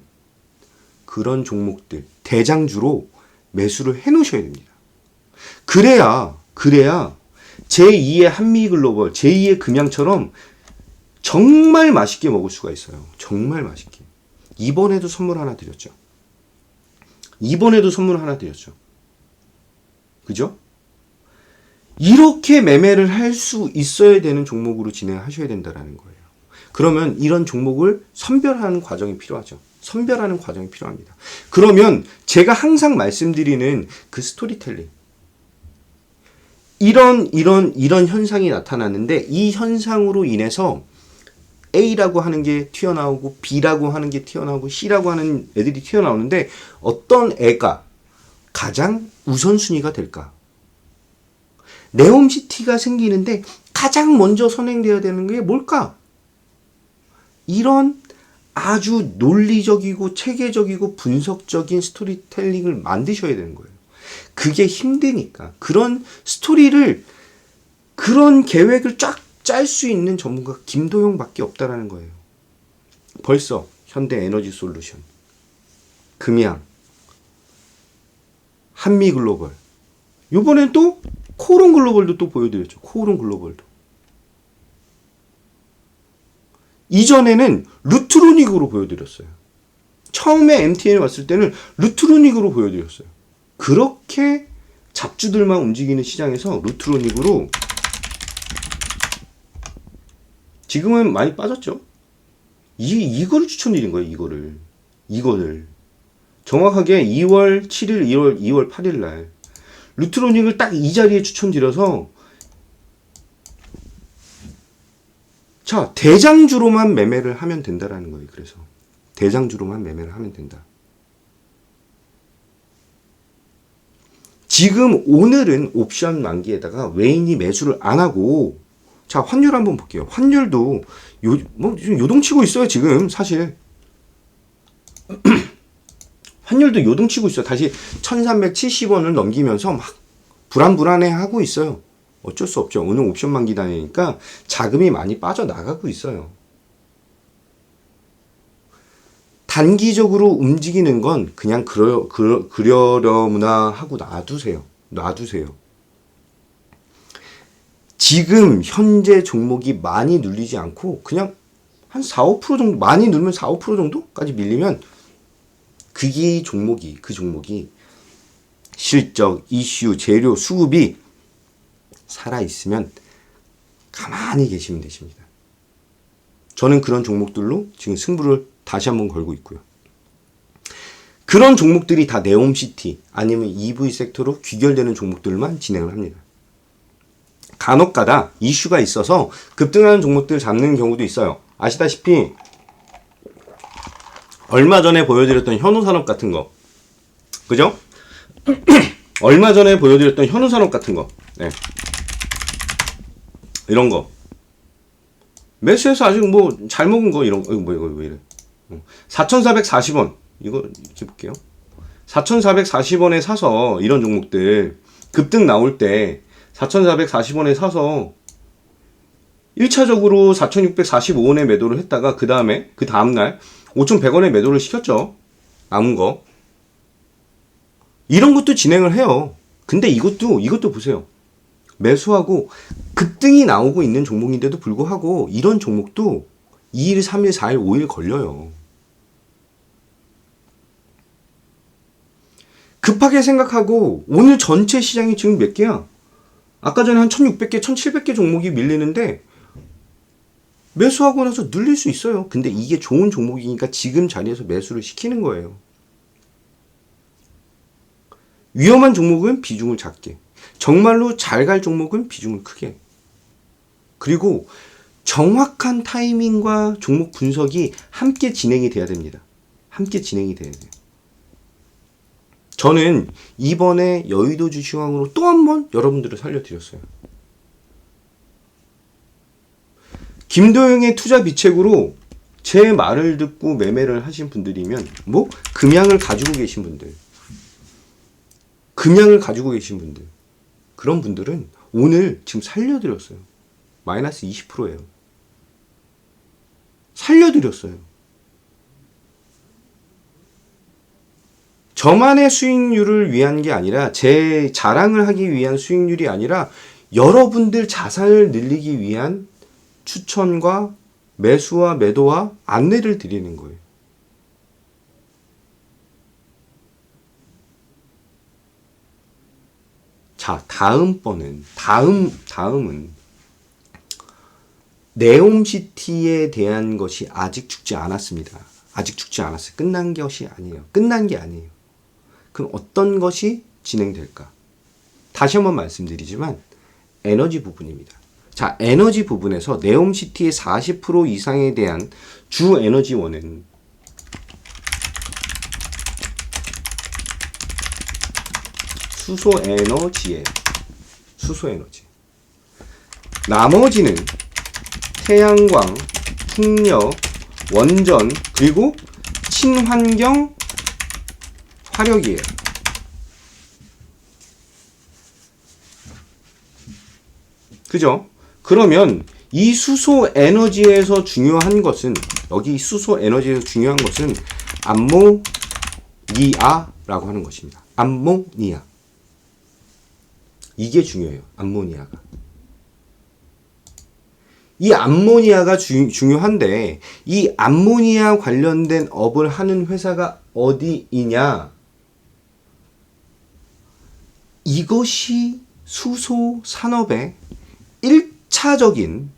그런 종목들 대장주로 매수를 해 놓으셔야 됩니다. 그래야 제2의 한미글로벌, 제2의 금양처럼 정말 맛있게 먹을 수가 있어요. 정말 맛있게. 이번에도 선물 하나 드렸죠. 그죠? 이렇게 매매를 할 수 있어야 되는 종목으로 진행하셔야 된다는 거예요. 그러면 이런 종목을 선별하는 과정이 필요하죠. 선별하는 과정이 필요합니다. 그러면 제가 항상 말씀드리는 그 스토리텔링. 이런 현상이 나타났는데 이 현상으로 인해서 A라고 하는 게 튀어나오고 B라고 하는 게 튀어나오고 C라고 하는 애들이 튀어나오는데 어떤 애가 가장 우선순위가 될까? 네옴시티가 생기는데 가장 먼저 선행되어야 되는 게 뭘까? 이런 아주 논리적이고 체계적이고 분석적인 스토리텔링을 만드셔야 되는 거예요. 그게 힘드니까. 그런 스토리를, 그런 계획을 쫙 짤 수 있는 전문가가 김도용밖에 없다라는 거예요. 벌써 현대에너지솔루션, 금양, 한미글로벌, 이번엔 또 코오롱글로벌도 또 보여드렸죠. 코오롱글로벌도. 이전에는 루트로닉으로 보여드렸어요. 처음에 MTN에 왔을 때는 루트로닉으로 보여드렸어요. 그렇게 잡주들만 움직이는 시장에서 루트로닉으로 지금은 많이 빠졌죠. 이거를 추천드린 거예요. 이거를 정확하게 2월 7일, 2월 8일 날 루트로닉을 딱 이 자리에 추천드려서 자, 대장주로만 매매를 하면 된다라는 거예요. 그래서 대장주로만 매매를 하면 된다. 지금 오늘은 옵션 만기에다가 외인이 매수를 안 하고, 자, 환율 한번 볼게요. 환율도 지금 요동치고 있어요. 지금 사실 환율도 요동치고 있어요. 다시 1370원을 넘기면서 막 불안해 하고 있어요. 어쩔 수 없죠. 오늘 옵션 만기 다니니까 자금이 많이 빠져나가고 있어요. 단기적으로 움직이는 건 그냥 그러려무나 하고 놔두세요. 지금 현재 종목이 많이 눌리지 않고 그냥 한 4, 5% 정도, 많이 누르면 4, 5% 정도까지 밀리면 그 종목이 실적, 이슈, 재료, 수급이 살아있으면 가만히 계시면 되십니다. 저는 그런 종목들로 지금 승부를 다시 한번 걸고 있고요. 그 그런 종목들이 다 네옴시티 아니면 EV 섹터로 귀결되는 종목들만 진행을 합니다. 간혹가다 이슈가 있어서 급등하는 종목들 잡는 경우도 있어요. 아시다시피 얼마 전에 보여드렸던 현우산업 같은 거, 그죠? 얼마 전에 보여드렸던 현우산업 같은 거, 네. 이런 거 매수해서 아직 뭐 잘 먹은 거 이런 거, 이거 왜 이래? 4,440원 이거 이렇게 볼게요. 4,440원에 사서 이런 종목들 급등 나올 때 4,440원에 사서 1차적으로 4,645원에 매도를 했다가 그 다음날 5,100원에 매도를 시켰죠. 남은 거. 이런 것도 진행을 해요. 근데 이것도 보세요. 매수하고 급등이 나오고 있는 종목인데도 불구하고 이런 종목도 2일, 3일, 4일, 5일 걸려요. 급하게 생각하고 오늘 전체 시장이 지금 몇 개야? 아까 전에 한 1,600개, 1,700개 종목이 밀리는데 매수하고 나서 눌릴 수 있어요. 근데 이게 좋은 종목이니까 지금 자리에서 매수를 시키는 거예요. 위험한 종목은 비중을 작게, 정말로 잘 갈 종목은 비중을 크게. 그리고 정확한 타이밍과 종목 분석이 함께 진행이 돼야 됩니다. 함께 진행이 돼야 돼요. 저는 이번에 여의도 주식왕으로 또 한 번 여러분들을 살려드렸어요. 김도영의 투자 비책으로 제 말을 듣고 매매를 하신 분들이면 뭐 금양을 가지고 계신 분들, 그런 분들은 오늘 지금 살려드렸어요. 마이너스 20%예요. 살려드렸어요. 저만의 수익률을 위한 게 아니라, 제 자랑을 하기 위한 수익률이 아니라 여러분들 자산을 늘리기 위한 추천과 매수와 매도와 안내를 드리는 거예요. 자, 다음은 네옴시티에 대한 것이 아직 죽지 않았습니다. 아직 죽지 않았어요. 끝난 것이 아니에요. 끝난 게 아니에요. 그럼 어떤 것이 진행될까? 다시 한번 말씀드리지만 에너지 부분입니다. 자, 에너지 부분에서 네옴시티의 40% 이상에 대한 주 에너지원은 수소에너지예요. 수소에너지. 나머지는 태양광, 풍력, 원전, 그리고 친환경 화력이에요. 그죠? 그러면 이 수소 에너지에서 중요한 것은, 여기 수소 에너지에서 중요한 것은 암모니아라고 하는 것입니다. 암모니아. 이게 중요해요. 암모니아가. 이 암모니아가 중요한데, 이 암모니아 관련된 업을 하는 회사가 어디이냐? 이것이 수소 산업의 1차적인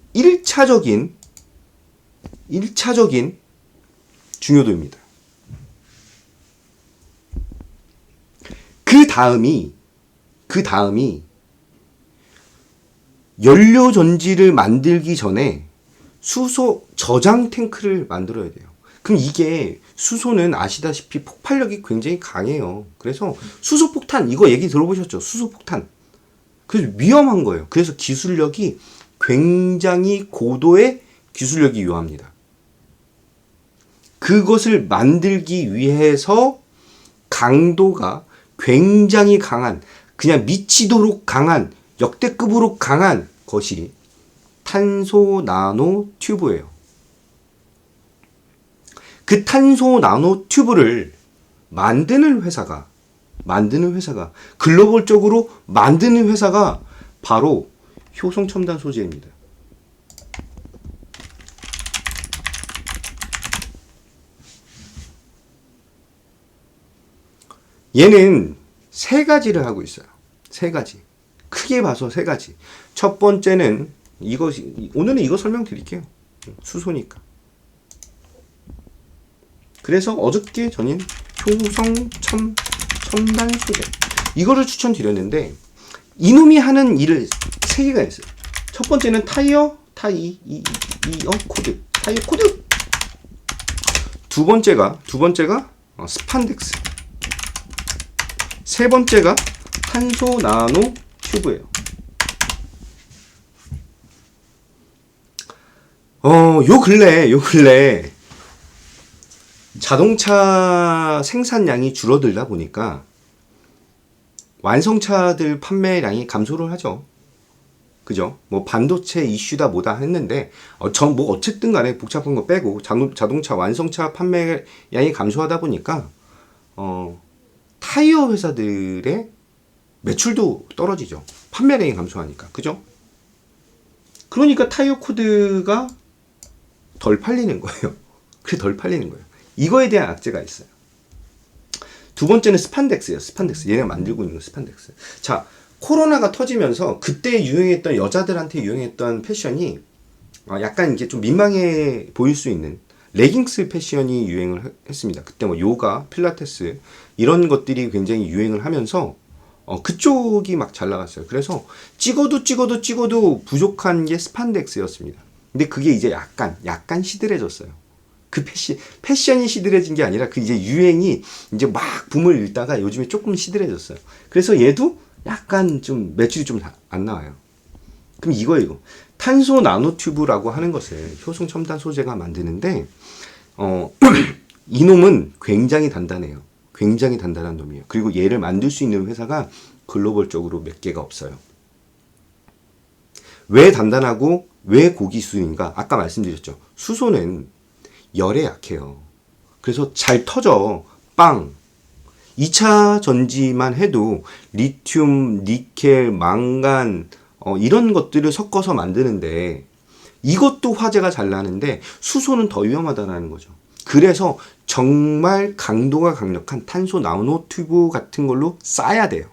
중요도입니다. 그 다음이 연료 전지를 만들기 전에 수소 저장 탱크를 만들어야 돼요. 그럼 이게, 수소는 아시다시피 폭발력이 굉장히 강해요. 그래서 수소폭탄, 이거 얘기 들어보셨죠? 수소폭탄. 그래서 위험한 거예요. 그래서 기술력이 굉장히 고도의 기술력이 요합니다. 그것을 만들기 위해서 강도가 굉장히 강한, 그냥 미치도록 강한, 역대급으로 강한 것이 탄소 나노 튜브예요. 그 탄소 나노 튜브를 만드는 회사가, 글로벌적으로 만드는 회사가 바로 효성첨단 소재입니다. 얘는 세 가지를 하고 있어요. 세 가지. 크게 봐서 세 가지. 첫 번째는 오늘은 이거 설명드릴게요. 수소니까. 그래서 어저께 저는 효성 첨단 소재. 이거를 추천드렸는데 이놈이 하는 일을 세 개가 있어요. 첫 번째는 타이어 코드. 타이어 코드. 두 번째가 스판덱스. 세 번째가 탄소 나노 튜브예요. 요 근래 자동차 생산량이 줄어들다 보니까 완성차들 판매량이 감소를 하죠. 그죠? 뭐 반도체 이슈다 뭐다 했는데 뭐 어쨌든 간에 복잡한 거 빼고 자동차 완성차 판매량이 감소하다 보니까 타이어 회사들의 매출도 떨어지죠. 판매량이 감소하니까. 그죠? 그러니까 타이어 코드가 덜 팔리는 거예요. 그래 덜 팔리는 거예요. 이거에 대한 악재가 있어요. 두 번째는 스판덱스예요. 스판덱스. 얘네가 만들고 있는 스판덱스. 자, 코로나가 터지면서 그때 유행했던 여자들한테 유행했던 패션이 약간 이제 좀 민망해 보일 수 있는 레깅스 패션이 유행을 했습니다. 그때 뭐 요가, 필라테스 이런 것들이 굉장히 유행을 하면서 그쪽이 막 잘 나갔어요. 그래서 찍어도 부족한 게 스판덱스였습니다. 근데 그게 이제 약간 시들해졌어요. 그 패션이 시들해진 게 아니라 그 이제 유행이 이제 막 붐을 일다가 요즘에 조금 시들해졌어요. 그래서 얘도 약간 좀 매출이 좀 안 나와요. 그럼 이거 탄소 나노튜브라고 하는 것을 효성 첨단 소재가 만드는데 이놈은 굉장히 단단해요. 굉장히 단단한 놈이에요. 그리고 얘를 만들 수 있는 회사가 글로벌적으로 몇 개가 없어요. 왜 단단하고 왜 고기수인가? 아까 말씀드렸죠. 수소는 열에 약해요. 그래서 잘 터져. 빵. 2차 전지만 해도 리튬, 니켈, 망간 이런 것들을 섞어서 만드는데 이것도 화재가 잘 나는데 수소는 더 위험하다는 거죠. 그래서 정말 강도가 강력한 탄소 나노 튜브 같은 걸로 싸야 돼요.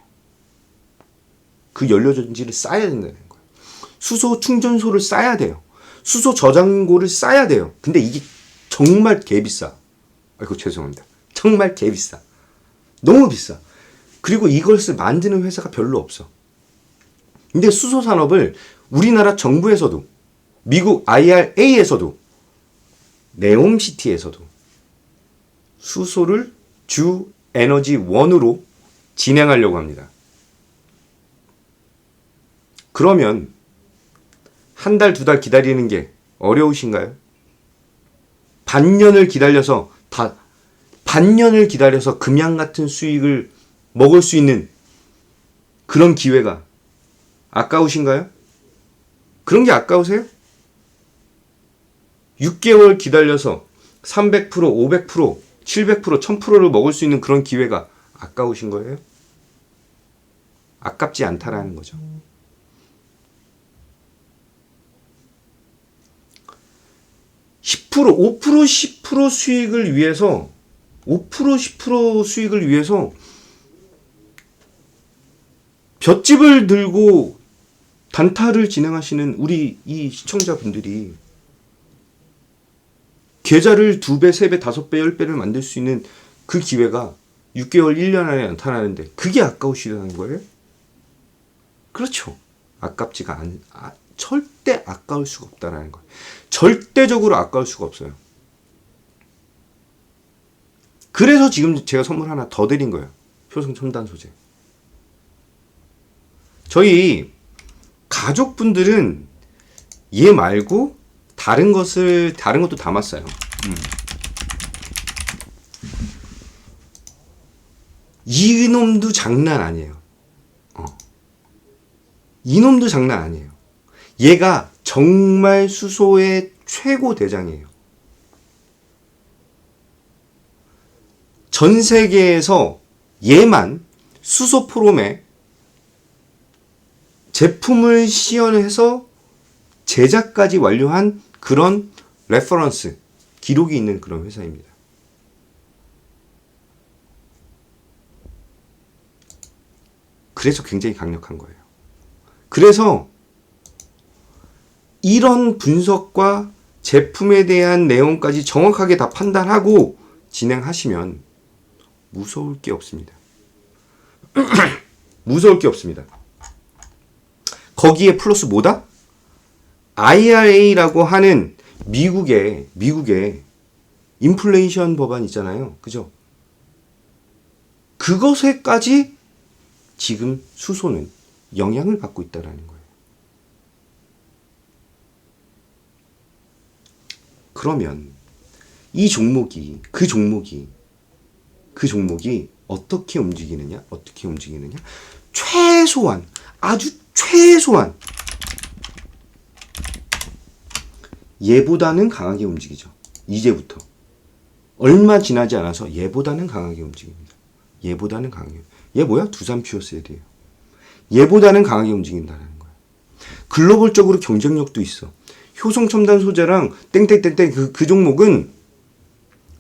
그 연료 전지를 싸야 된다는 거예요. 수소 충전소를 싸야 돼요. 수소 저장고를 싸야 돼요. 근데 이게 정말 개비싸. 아이고 죄송합니다. 정말 개비싸. 너무 비싸. 그리고 이것을 만드는 회사가 별로 없어. 근데 수소 산업을 우리나라 정부에서도 미국 IRA에서도 네옴시티에서도 수소를 주 에너지 원으로 진행하려고 합니다. 그러면 한 달, 두 달 기다리는 게 어려우신가요? 반년을 기다려서 금양 같은 수익을 먹을 수 있는 그런 기회가 아까우신가요? 그런 게 아까우세요? 6개월 기다려서 300%, 500%, 700%, 1000%를 먹을 수 있는 그런 기회가 아까우신 거예요? 아깝지 않다라는 거죠. 10%, 5%, 10% 수익을 위해서 5%, 10% 수익을 위해서 볏짚을 들고 단타를 진행하시는 우리 이 시청자분들이 계좌를 2배, 3배, 5배, 10배를 만들 수 있는 그 기회가 6개월, 1년 안에 나타나는데 그게 아까우시다는 거예요? 그렇죠. 아깝지가 절대 아까울 수가 없다라는 거예요. 절대적으로 아까울 수가 없어요. 그래서 지금 제가 선물 하나 더 드린 거예요. 효성 첨단 소재. 저희 가족분들은 얘 말고 다른 것도 담았어요. 이놈도 장난 아니에요. 이놈도 장난 아니에요. 얘가 정말 수소의 최고 대장이에요. 전 세계에서 얘만 수소 포럼에 제품을 시연해서 제작까지 완료한 그런 레퍼런스, 기록이 있는 그런 회사입니다. 그래서 굉장히 강력한 거예요. 그래서 이런 분석과 제품에 대한 내용까지 정확하게 다 판단하고 진행하시면 무서울 게 없습니다. 무서울 게 없습니다. 거기에 플러스 뭐다? IRA라고 하는 미국의 인플레이션 법안 있잖아요. 그죠? 그것에까지 지금 수소는 영향을 받고 있다라는 거예요. 그러면 이 종목이 그 종목이 어떻게 움직이느냐? 최소한 아주 최소한 얘보다는 강하게 움직이죠. 이제부터 얼마 지나지 않아서 얘보다는 강하게 움직입니다. 얘보다는 강하게. 얘 뭐야? 두산 퓨어셀이에요. 얘보다는 강하게 움직인다는 거야. 글로벌적으로 경쟁력도 있어. 효성 첨단 소재랑 땡땡땡땡 그 종목은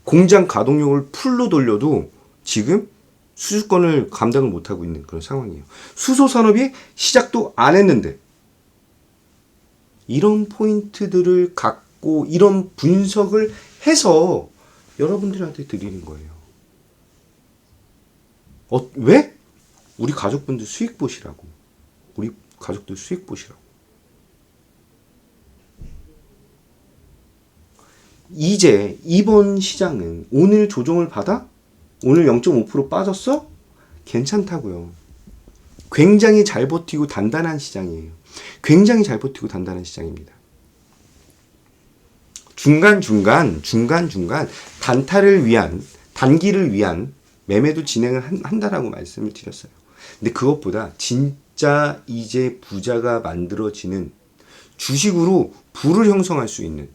공장 가동력을 풀로 돌려도 지금 수주권을 감당을 못하고 있는 그런 상황이에요. 수소 산업이 시작도 안 했는데 이런 포인트들을 갖고 이런 분석을 해서 여러분들한테 드리는 거예요. 왜? 우리 가족분들 수익 보시라고. 우리 가족들 수익 보시라고. 이제 이번 시장은 오늘 조정을 받아? 오늘 0.5% 빠졌어? 괜찮다고요. 굉장히 잘 버티고 단단한 시장이에요. 굉장히 잘 버티고 단단한 시장입니다. 중간중간 단기를 위한 매매도 진행을 한다라고 말씀을 드렸어요. 근데 그것보다 진짜 이제 부자가 만들어지는 주식으로 부를 형성할 수 있는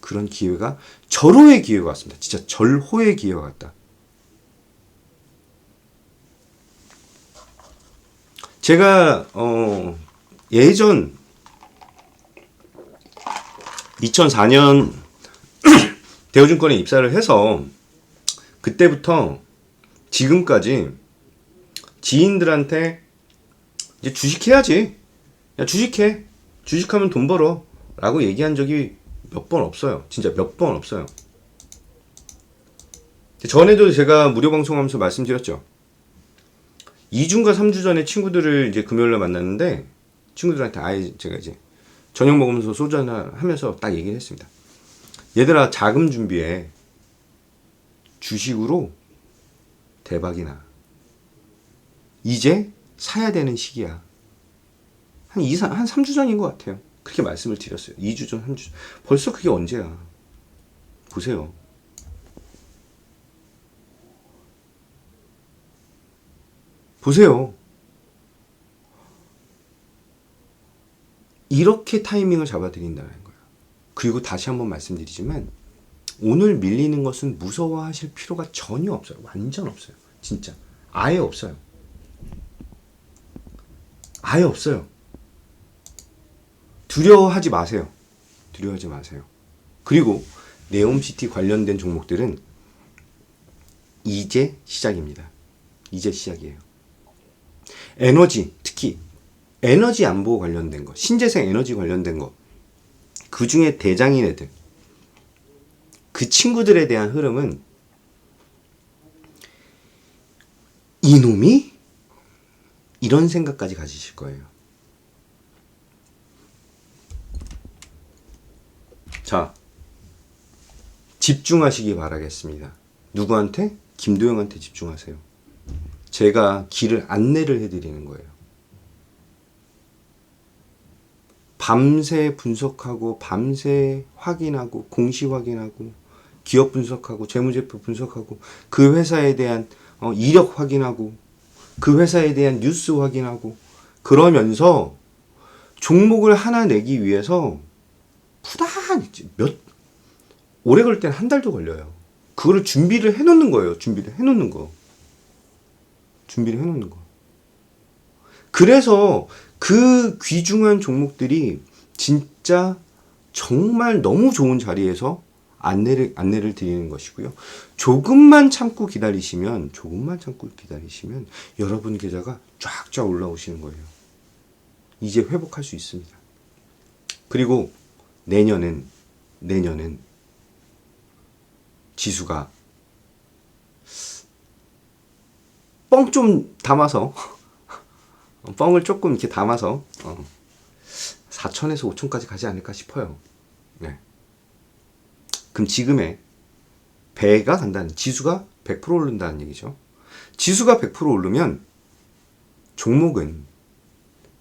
그런 기회가 절호의 기회가 왔습니다. 진짜 절호의 기회가 왔다. 제가 예전 2004년 대우증권에 입사를 해서 그때부터 지금까지 지인들한테 이제 주식해야지. 야, 주식해. 주식하면 돈 벌어. 라고 얘기한 적이 몇 번 없어요. 진짜 몇 번 없어요. 전에도 제가 무료 방송하면서 말씀드렸죠. 2주인가 3주 전에 친구들을 이제 금요일날 만났는데 친구들한테 제가 이제 저녁 먹으면서 소주 하나 하면서 딱 얘기를 했습니다. 얘들아, 자금 준비해. 주식으로 대박이나. 이제 사야 되는 시기야. 한 3주 전인 것 같아요. 그렇게 말씀을 드렸어요. 2주 전, 3주 전. 벌써 그게 언제야. 보세요. 보세요. 이렇게 타이밍을 잡아드린다는 거예요. 그리고 다시 한번 말씀드리지만 오늘 밀리는 것은 무서워하실 필요가 전혀 없어요. 완전 없어요. 진짜. 아예 없어요. 아예 없어요. 두려워하지 마세요. 두려워하지 마세요. 그리고 네옴시티 관련된 종목들은 이제 시작입니다. 이제 시작이에요. 에너지, 특히 에너지 안보 관련된 거, 신재생 에너지 관련된 거, 그 중에 대장인 애들, 그 친구들에 대한 흐름은 이놈이? 이런 생각까지 가지실 거예요. 자, 집중하시기 바라겠습니다. 누구한테? 김도영한테 집중하세요. 제가 길을 안내를 해드리는 거예요. 밤새 분석하고, 밤새 확인하고, 공시 확인하고, 기업 분석하고, 재무제표 분석하고, 그 회사에 대한 이력 확인하고, 그 회사에 대한 뉴스 확인하고, 그러면서 종목을 하나 내기 위해서 부단히 오래 걸 때는 한 달도 걸려요. 그거를 준비를 해놓는 거예요. 준비를 해놓는 거. 그래서 그 귀중한 종목들이 진짜 정말 너무 좋은 자리에서 안내를 드리는 것이고요. 조금만 참고 기다리시면 여러분 계좌가 쫙쫙 올라오시는 거예요. 이제 회복할 수 있습니다. 그리고 내년은 지수가 뻥 좀 담아서 뻥을 조금 이렇게 담아서 4천에서 5천까지 가지 않을까 싶어요. 네. 그럼 지금의 배가 간다는, 지수가 100% 오른다는 얘기죠. 지수가 100% 오르면 종목은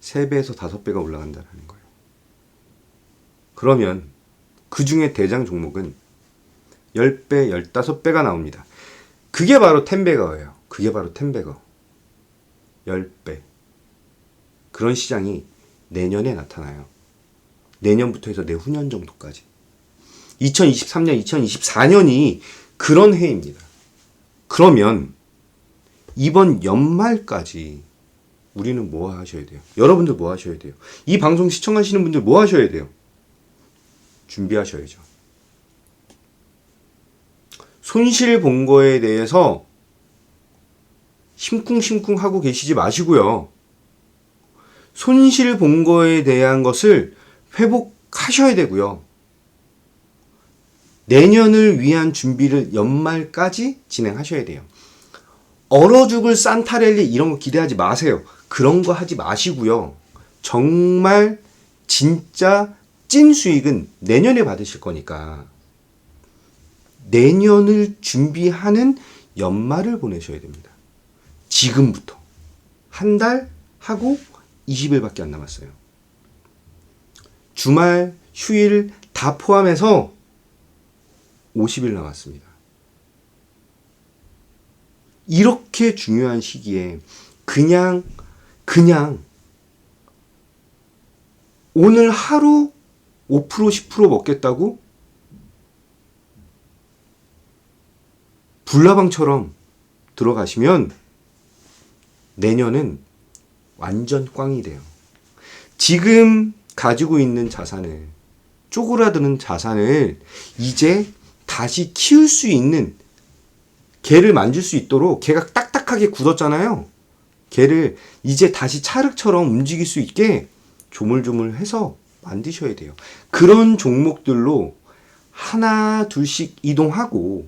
3배에서 5배가 올라간다는 거예요. 그러면 그 중에 대장 종목은 10배, 15배가 나옵니다. 그게 바로 텐베거예요. 그게 바로 텐베거. 10배. 그런 시장이 내년에 나타나요. 내년부터 해서 내후년 정도까지. 2023년, 2024년이 그런 해입니다. 그러면 이번 연말까지 우리는 뭐 하셔야 돼요? 여러분들 뭐 하셔야 돼요? 이 방송 시청하시는 분들 뭐 하셔야 돼요? 준비하셔야죠. 손실 본 거에 대해서 심쿵심쿵 하고 계시지 마시고요. 손실 본 거에 대한 것을 회복하셔야 되고요. 내년을 위한 준비를 연말까지 진행하셔야 돼요. 얼어 죽을 산타랠리 이런 거 기대하지 마세요. 그런 거 하지 마시고요. 정말 진짜 찐 수익은 내년에 받으실 거니까 내년을 준비하는 연말을 보내셔야 됩니다. 지금부터. 한 달 하고 20일밖에 안 남았어요. 주말, 휴일 다 포함해서 50일 남았습니다. 이렇게 중요한 시기에 그냥 오늘 하루 5% 10% 먹겠다고 불나방처럼 들어가시면 내년은 완전 꽝이 돼요. 지금 가지고 있는 자산을, 쪼그라드는 자산을 이제 다시 키울 수 있는, 개를 만질 수 있도록, 개가 딱딱하게 굳었잖아요. 개를 이제 다시 찰흙처럼 움직일 수 있게 조물조물해서 만드셔야 돼요. 그런 종목들로 하나 둘씩 이동하고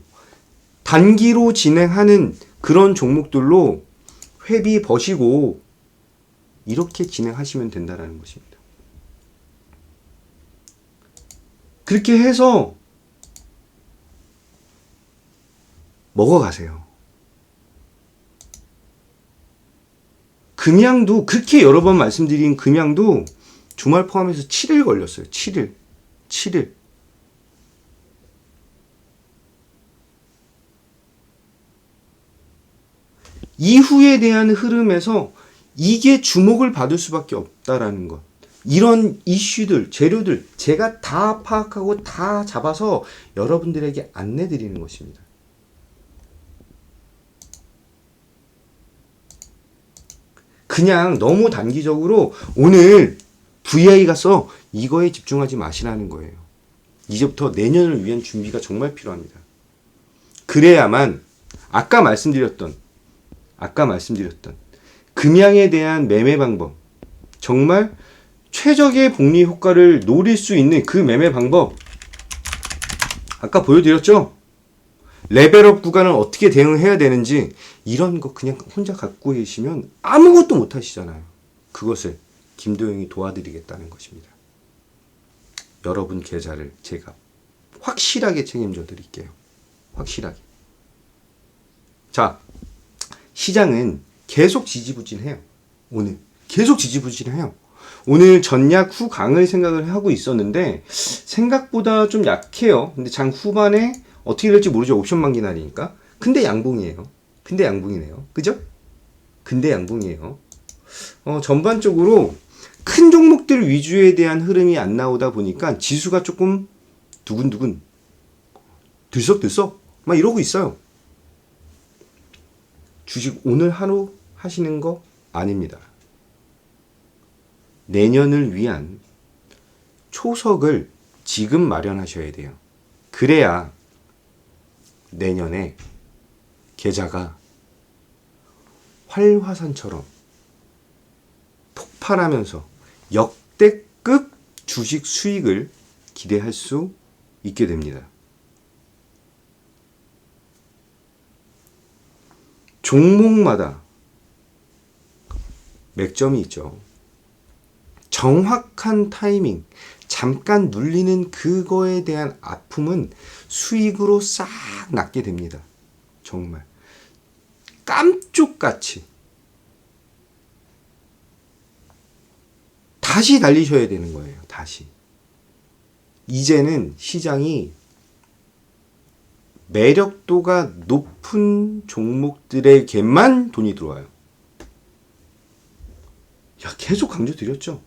단기로 진행하는 그런 종목들로 회비 버시고 이렇게 진행하시면 된다는 것입니다. 그렇게 해서 먹어가세요. 금양도, 그렇게 여러 번 말씀드린 금양도 주말 포함해서 7일 걸렸어요. 7일. 이후에 대한 흐름에서 이게 주목을 받을 수밖에 없다라는 것. 이런 이슈들, 재료들 제가 다 파악하고 다 잡아서 여러분들에게 안내드리는 것입니다. 그냥 너무 단기적으로 오늘 VI 갔어 이거에 집중하지 마시라는 거예요. 이제부터 내년을 위한 준비가 정말 필요합니다. 그래야만 아까 말씀드렸던 금양에 대한 매매 방법, 정말 최적의 복리 효과를 노릴 수 있는 그 매매 방법 아까 보여드렸죠? 레벨업 구간을 어떻게 대응해야 되는지 이런 거 그냥 혼자 갖고 계시면 아무것도 못 하시잖아요. 그것을 김도영이 도와드리겠다는 것입니다. 여러분 계좌를 제가 확실하게 책임져 드릴게요. 확실하게. 자, 시장은 계속 지지부진해요. 오늘 계속 지지부진해요. 오늘 전약 후강을 생각을 하고 있었는데 생각보다 좀 약해요. 근데 장 후반에 어떻게 될지 모르죠. 옵션 만기 날이니까. 근데 양봉이에요. 근데 양봉이네요. 그죠? 근데 양봉이에요. 전반적으로 큰 종목들 위주에 대한 흐름이 안 나오다 보니까 지수가 조금 두근두근 들썩들썩 막 이러고 있어요. 주식 오늘 하루 하시는 거 아닙니다. 내년을 위한 초석을 지금 마련하셔야 돼요. 그래야 내년에 계좌가 활화산처럼 폭발하면서 역대급 주식 수익을 기대할 수 있게 됩니다. 종목마다 맥점이 있죠. 정확한 타이밍, 잠깐 눌리는 그거에 대한 아픔은 수익으로 싹 낫게 됩니다. 정말 깜쪽같이 다시 달리셔야 되는 거예요. 다시. 이제는 시장이 매력도가 높은 종목들에게만 돈이 들어와요. 야, 계속 강조드렸죠.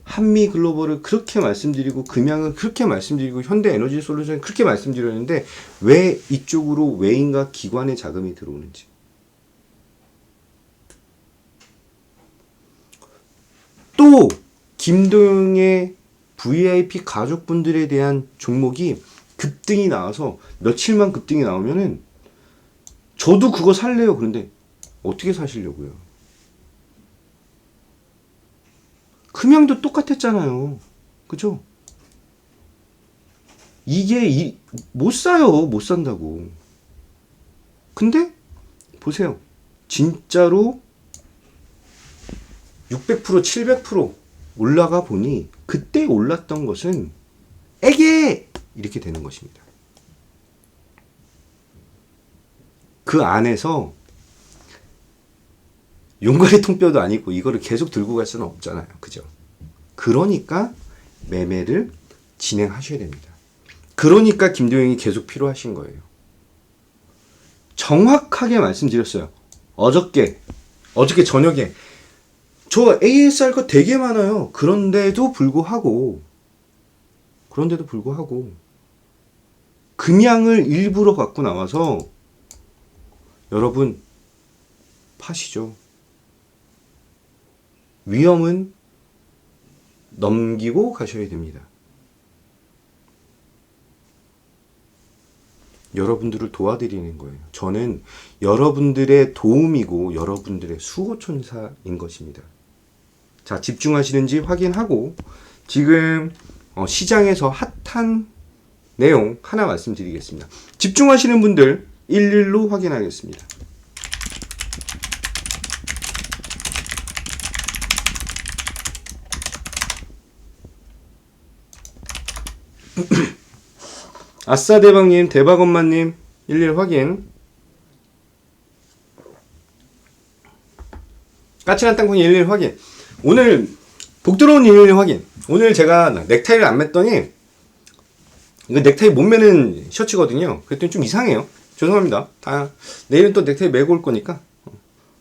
한미글로벌을 그렇게 말씀드리고, 금양을 그렇게 말씀드리고, 현대에너지솔루션을 그렇게 말씀드렸는데 왜 이쪽으로 외인과 기관의 자금이 들어오는지. 또 김도영의 VIP 가족분들에 대한 종목이 급등이 나와서 며칠만 급등이 나오면은 저도 그거 살래요. 그런데 어떻게 사시려고요? 금양도 똑같았잖아요. 그죠? 이게 못 사요. 못 산다고. 근데 보세요. 진짜로 600%, 700% 올라가 보니 그때 올랐던 것은 에게 이렇게 되는 것입니다. 그 안에서 용가리 통뼈도 아니고 이거를 계속 들고 갈 수는 없잖아요. 그죠? 그러니까 매매를 진행하셔야 됩니다. 그러니까 김도영이 계속 필요하신 거예요. 정확하게 말씀드렸어요. 어저께 저녁에 저 ASR 거 되게 많아요. 그런데도 불구하고 금양을 일부러 갖고 나와서 여러분 파시죠. 위험은 넘기고 가셔야 됩니다. 여러분들을 도와드리는 거예요. 저는 여러분들의 도움이고 여러분들의 수호천사인 것입니다. 자, 집중하시는지 확인하고 지금 시장에서 핫한 내용 하나 말씀드리겠습니다. 집중하시는 분들 11로 확인하겠습니다. 아싸대박님, 대박엄마님 11 확인. 까칠한 땅콩이 11 확인. 오늘 복들어온 11 확인. 오늘 제가 넥타이를 안 맸더니 이거 넥타이 못 매는 셔츠거든요. 그랬더니 좀 이상해요. 죄송합니다. 내일은 또 넥타이 매고 올 거니까.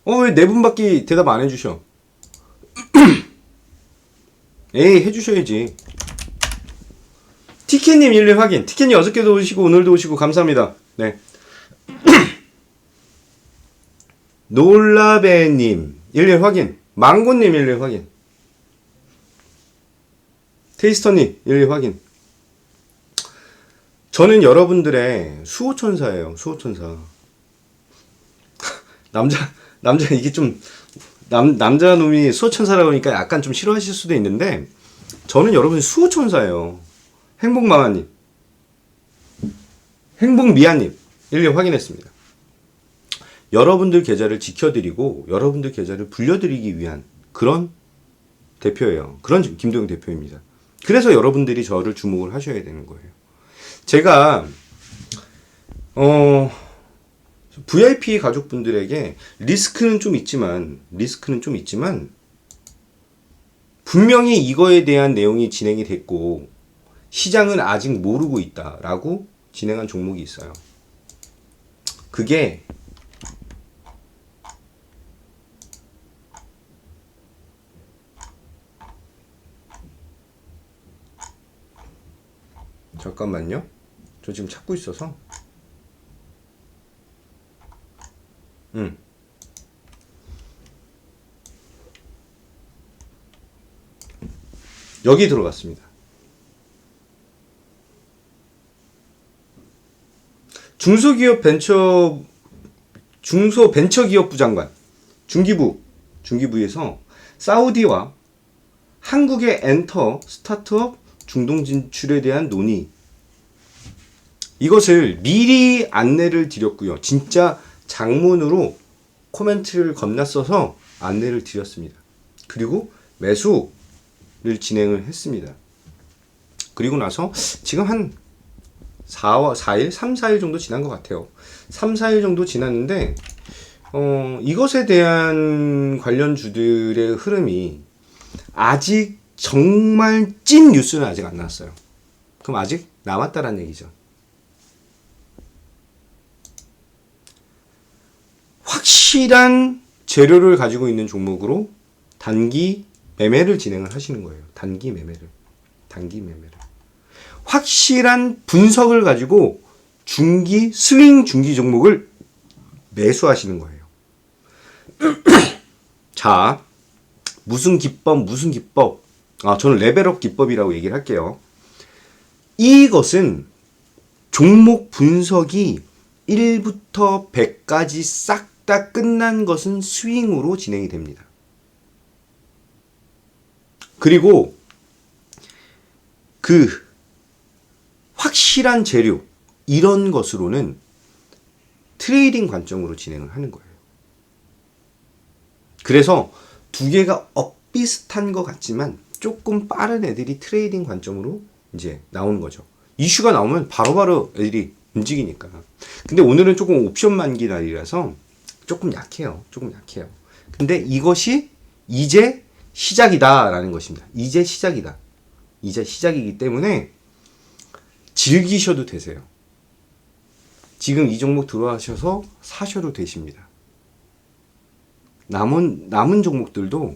왜 네 분밖에 대답 안 해주셔? 에이, 해주셔야지. 티켓님 11 확인. 티켓님 어저께도 오시고 오늘도 오시고 감사합니다. 네. 놀라베님 11 확인. 망고님 11 확인. 테이스터님 11 확인. 저는 여러분들의 수호천사예요. 수호천사. 남자 이게 좀 남자 놈이 수호천사라고 하니까 약간 좀 싫어하실 수도 있는데 저는 여러분의 수호천사예요. 행복마마님, 행복미아님 11 확인했습니다. 여러분들 계좌를 지켜드리고 여러분들 계좌를 불려드리기 위한 그런 대표예요. 그런 김도영 대표입니다. 그래서 여러분들이 저를 주목을 하셔야 되는 거예요. 제가 VIP 가족분들에게 리스크는 좀 있지만 분명히 이거에 대한 내용이 진행이 됐고 시장은 아직 모르고 있다라고 진행한 종목이 있어요. 그게 잠깐만요. 저 지금 찾고 있어서 여기 들어갔습니다. 중소벤처기업부 장관 중기부에서 사우디와 한국의 엔터 스타트업 중동 진출에 대한 논의, 이것을 미리 안내를 드렸고요. 진짜 장문으로 코멘트를 겁나 써서 안내를 드렸습니다. 그리고 매수를 진행을 했습니다. 그리고 나서 지금 한 4일, 3, 4일 정도 지난 것 같아요. 3, 4일 정도 지났는데 이것에 대한 관련주들의 흐름이 아직 정말 찐 뉴스는 아직 안 나왔어요. 그럼 아직 남았다라는 얘기죠. 확실한 재료를 가지고 있는 종목으로 단기 매매를 진행을 하시는 거예요. 단기 매매를. 확실한 분석을 가지고 중기, 스윙 중기 종목을 매수하시는 거예요. 자, 무슨 기법? 저는 레벨업 기법이라고 얘기를 할게요. 이것은 종목 분석이 1부터 100까지 싹 다 끝난 것은 스윙으로 진행이 됩니다. 그리고 그 확실한 재료, 이런 것으로는 트레이딩 관점으로 진행을 하는 거예요. 그래서 두 개가 엇비슷한 것 같지만 조금 빠른 애들이 트레이딩 관점으로 이제 나오는 거죠. 이슈가 나오면 바로바로 애들이 움직이니까. 근데 오늘은 조금 옵션 만기 날이라서 조금 약해요. 근데 이것이 이제 시작이다라는 것입니다. 이제 시작이기 때문에 즐기셔도 되세요. 지금 이 종목 들어가셔서 사셔도 되십니다. 남은 종목들도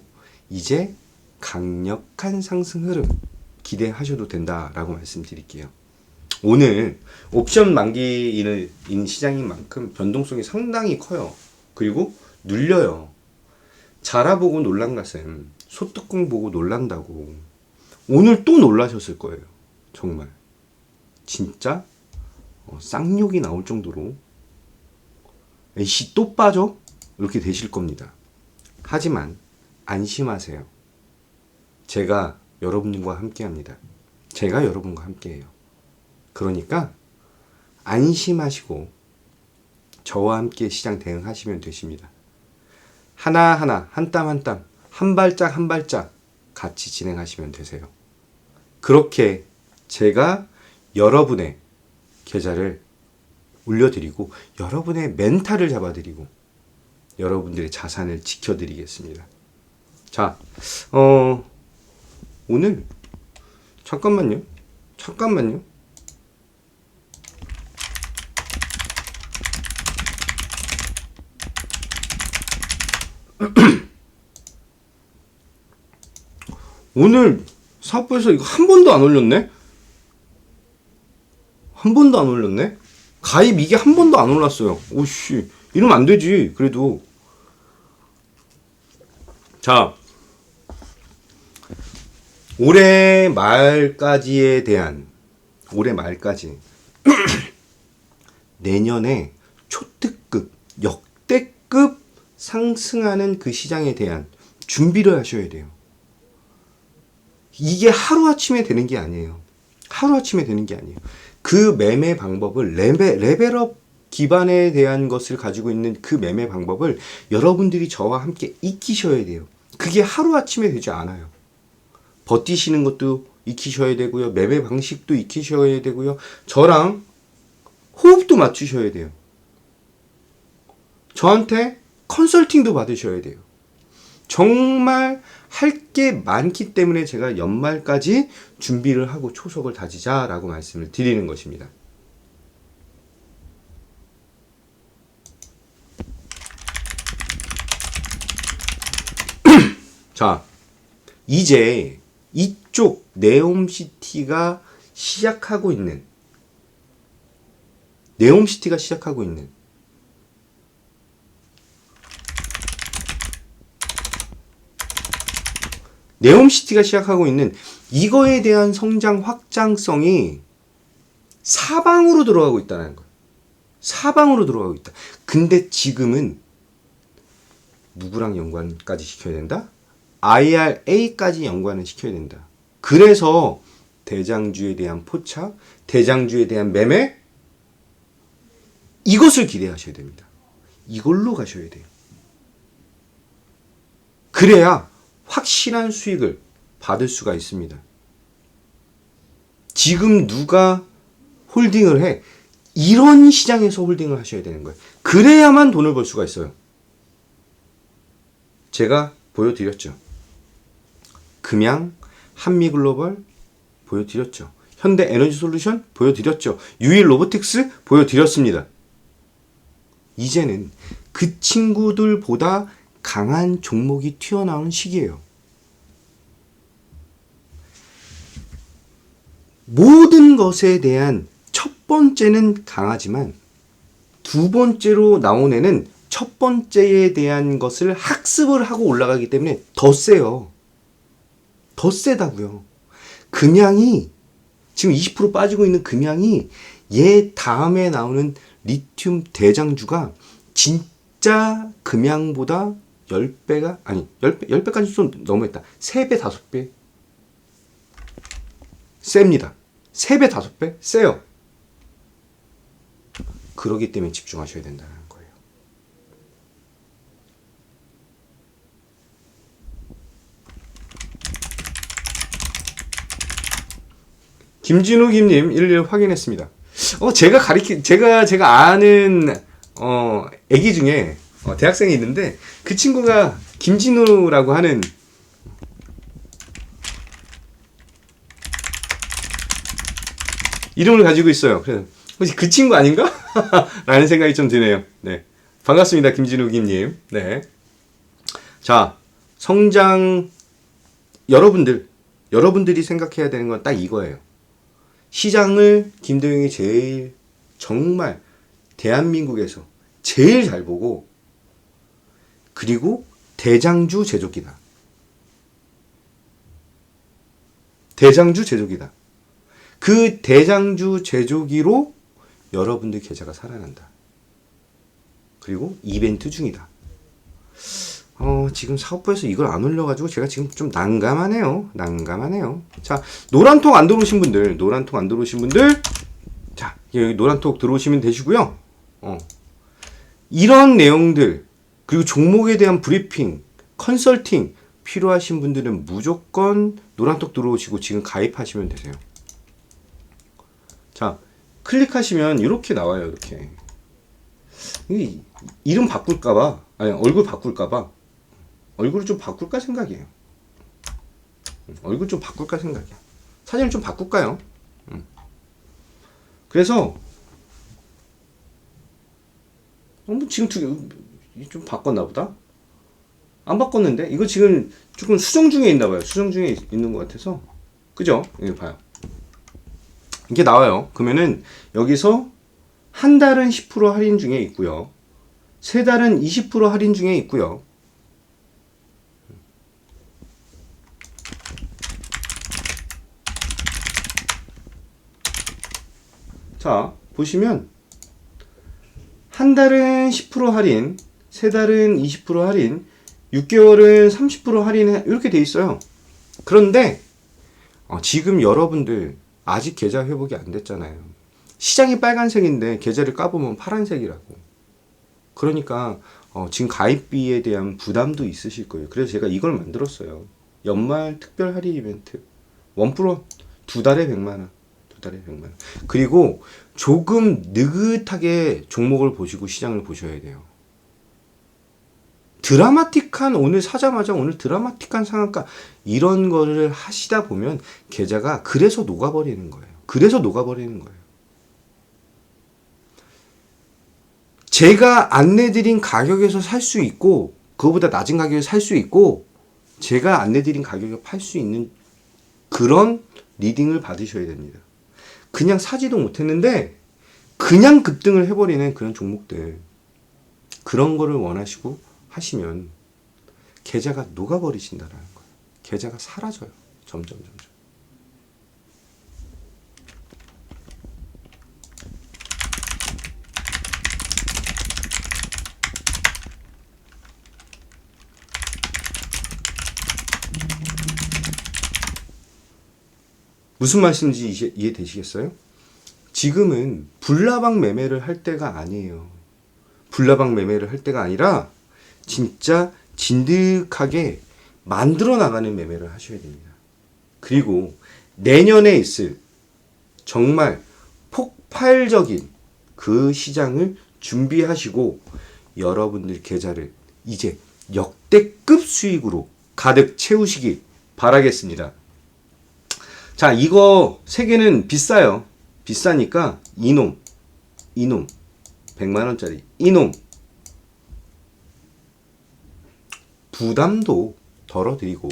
이제 강력한 상승 흐름 기대하셔도 된다라고 말씀드릴게요. 오늘 옵션 만기인 시장인 만큼 변동성이 상당히 커요. 그리고 눌려요. 자라보고 놀란 것은 소뚜껑 보고 놀란다고. 오늘 또 놀라셨을 거예요. 정말. 진짜 쌍욕이 나올 정도로 에이씨 또 빠져? 이렇게 되실 겁니다. 하지만 안심하세요. 제가 여러분과 함께합니다. 제가 여러분과 함께해요. 그러니까 안심하시고 저와 함께 시장 대응하시면 되십니다. 하나하나 한 땀 한 땀 한 발짝 한 발짝 같이 진행하시면 되세요. 그렇게 제가 여러분의 계좌를 올려드리고 여러분의 멘탈을 잡아드리고 여러분들의 자산을 지켜드리겠습니다. 자, 오늘 잠깐만요. 오늘 사업부에서 이거 한 번도 안 올렸네? 가입 이게 한 번도 안 올랐어요. 오씨, 이러면 안 되지. 그래도. 자, 올해 말까지 내년에 초특급, 역대급 상승하는 그 시장에 대한 준비를 하셔야 돼요. 이게 하루아침에 되는 게 아니에요. 그 매매 방법을 레벨업 기반에 대한 것을 가지고 있는 그 매매 방법을 여러분들이 저와 함께 익히셔야 돼요. 그게 하루아침에 되지 않아요. 버티시는 것도 익히셔야 되고요. 매매 방식도 익히셔야 되고요. 저랑 호흡도 맞추셔야 돼요. 저한테 컨설팅도 받으셔야 돼요. 정말 할 게 많기 때문에 제가 연말까지 준비를 하고 초석을 다지자라고 말씀을 드리는 것입니다. 자, 이제 이쪽 네옴시티가 시작하고 있는 이거에 대한 성장 확장성이 사방으로 들어가고 있다는 거예요. 근데 지금은 누구랑 연관까지 시켜야 된다? IRA까지 연관을 시켜야 된다. 그래서 대장주에 대한 포착, 대장주에 대한 매매, 이것을 기대하셔야 됩니다. 이걸로 가셔야 돼요. 그래야 확실한 수익을 받을 수가 있습니다. 지금 누가 홀딩을 해? 이런 시장에서 홀딩을 하셔야 되는 거예요. 그래야만 돈을 벌 수가 있어요. 제가 보여드렸죠. 금양, 한미글로벌 보여드렸죠. 현대에너지솔루션 보여드렸죠. 유일로보틱스 보여드렸습니다. 이제는 그 친구들보다 강한 종목이 튀어나오는 시기예요. 모든 것에 대한 첫 번째는 강하지만 두 번째로 나온 애는 첫 번째에 대한 것을 학습을 하고 올라가기 때문에 더 세요. 더 세다고요. 금양이 지금 20% 빠지고 있는 금양이 얘 다음에 나오는 리튬 대장주가 진짜 금양보다 10배가 아니 10배까지 좀 너무했다. 3배 5배 셉니다. 3배 5배 세요. 그러기 때문에 집중하셔야 된다는 거예요. 김진우 김님 일일 확인했습니다. 제가 아는 애기 중에 대학생이 있는데 그 친구가 김진우라고 하는 이름을 가지고 있어요. 그래서 혹시 그 친구 아닌가? 라는 생각이 좀 드네요. 네. 반갑습니다. 김진우 김님. 네. 자, 성장 여러분들이 생각해야 되는 건 딱 이거예요. 시장을 김도영이 제일 정말 대한민국에서 제일 잘 보고 그리고 대장주 제조기다. 대장주 제조기다. 그 대장주 제조기로 여러분들 계좌가 살아난다. 그리고 이벤트 중이다. 지금 사업부에서 이걸 안 올려가지고 제가 지금 좀 난감하네요. 자, 노란톡 안 들어오신 분들, 자, 여기 노란톡 들어오시면 되시고요. 이런 내용들, 그리고 종목에 대한 브리핑, 컨설팅 필요하신 분들은 무조건 노란톡 들어오시고 지금 가입하시면 되세요. 자, 클릭하시면 이렇게 나와요. 이렇게. 이름 바꿀까봐, 아니, 얼굴 바꿀까봐, 얼굴을 좀 바꿀까 생각이에요. 사진을 좀 바꿀까요? 그래서, 지금 좀 바꿨나 보다? 안 바꿨는데? 이거 지금 조금 수정 중에 있나 봐요. 수정 중에 있는 것 같아서. 그죠? 여기 봐요. 이게 나와요. 그러면은 여기서 한 달은 10% 할인 중에 있고요. 세 달은 20% 할인 중에 있고요. 자, 보시면 한 달은 10% 할인, 세 달은 20% 할인, 6개월은 30% 할인 이렇게 돼 있어요. 그런데 지금 여러분들 아직 계좌 회복이 안 됐잖아요. 시장이 빨간색인데 계좌를 까보면 파란색이라고. 그러니까 지금 가입비에 대한 부담도 있으실 거예요. 그래서 제가 이걸 만들었어요. 연말 특별 할인 이벤트. 1% 두 달에 100만 원. 그리고 조금 느긋하게 종목을 보시고 시장을 보셔야 돼요. 오늘 사자마자 오늘 드라마틱한 상한가 이런 거를 하시다 보면 계좌가 그래서 녹아버리는 거예요. 제가 안내드린 가격에서 살 수 있고 그거보다 낮은 가격에 살 수 있고 제가 안내드린 가격에 팔 수 있는 그런 리딩을 받으셔야 됩니다. 그냥 사지도 못했는데 그냥 급등을 해버리는 그런 종목들, 그런 거를 원하시고 하시면 계좌가 녹아버리신다라는 거예요. 계좌가 사라져요. 점점. 무슨 말씀인지 이해되시겠어요? 지금은 불나방 매매를 할 때가 아니에요. 불나방 매매를 할 때가 아니라 진짜 진득하게 만들어 나가는 매매를 하셔야 됩니다. 그리고 내년에 있을 정말 폭발적인 그 시장을 준비하시고 여러분들 계좌를 이제 역대급 수익으로 가득 채우시기 바라겠습니다. 자, 이거 3개는 비싸요. 비싸니까 이놈 100만원짜리 이놈 부담도 덜어드리고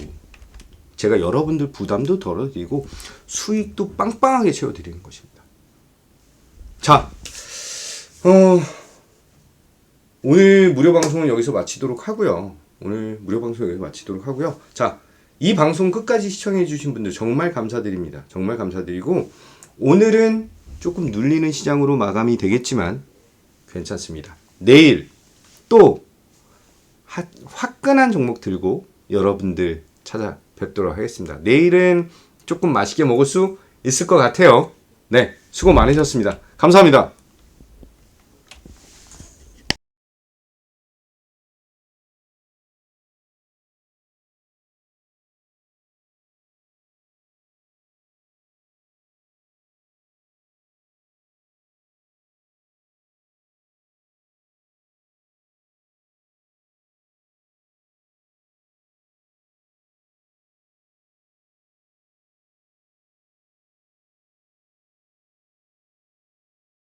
제가 여러분들 부담도 덜어드리고 수익도 빵빵하게 채워드리는 것입니다. 자, 오늘 무료 방송은 여기서 마치도록 하고요. 자, 이 방송 끝까지 시청해주신 분들 정말 감사드립니다. 정말 감사드리고 오늘은 조금 눌리는 시장으로 마감이 되겠지만 괜찮습니다. 내일 또 화끈한 종목 들고 여러분들 찾아뵙도록 하겠습니다. 내일은 조금 맛있게 먹을 수 있을 것 같아요. 네, 수고 많으셨습니다. 감사합니다.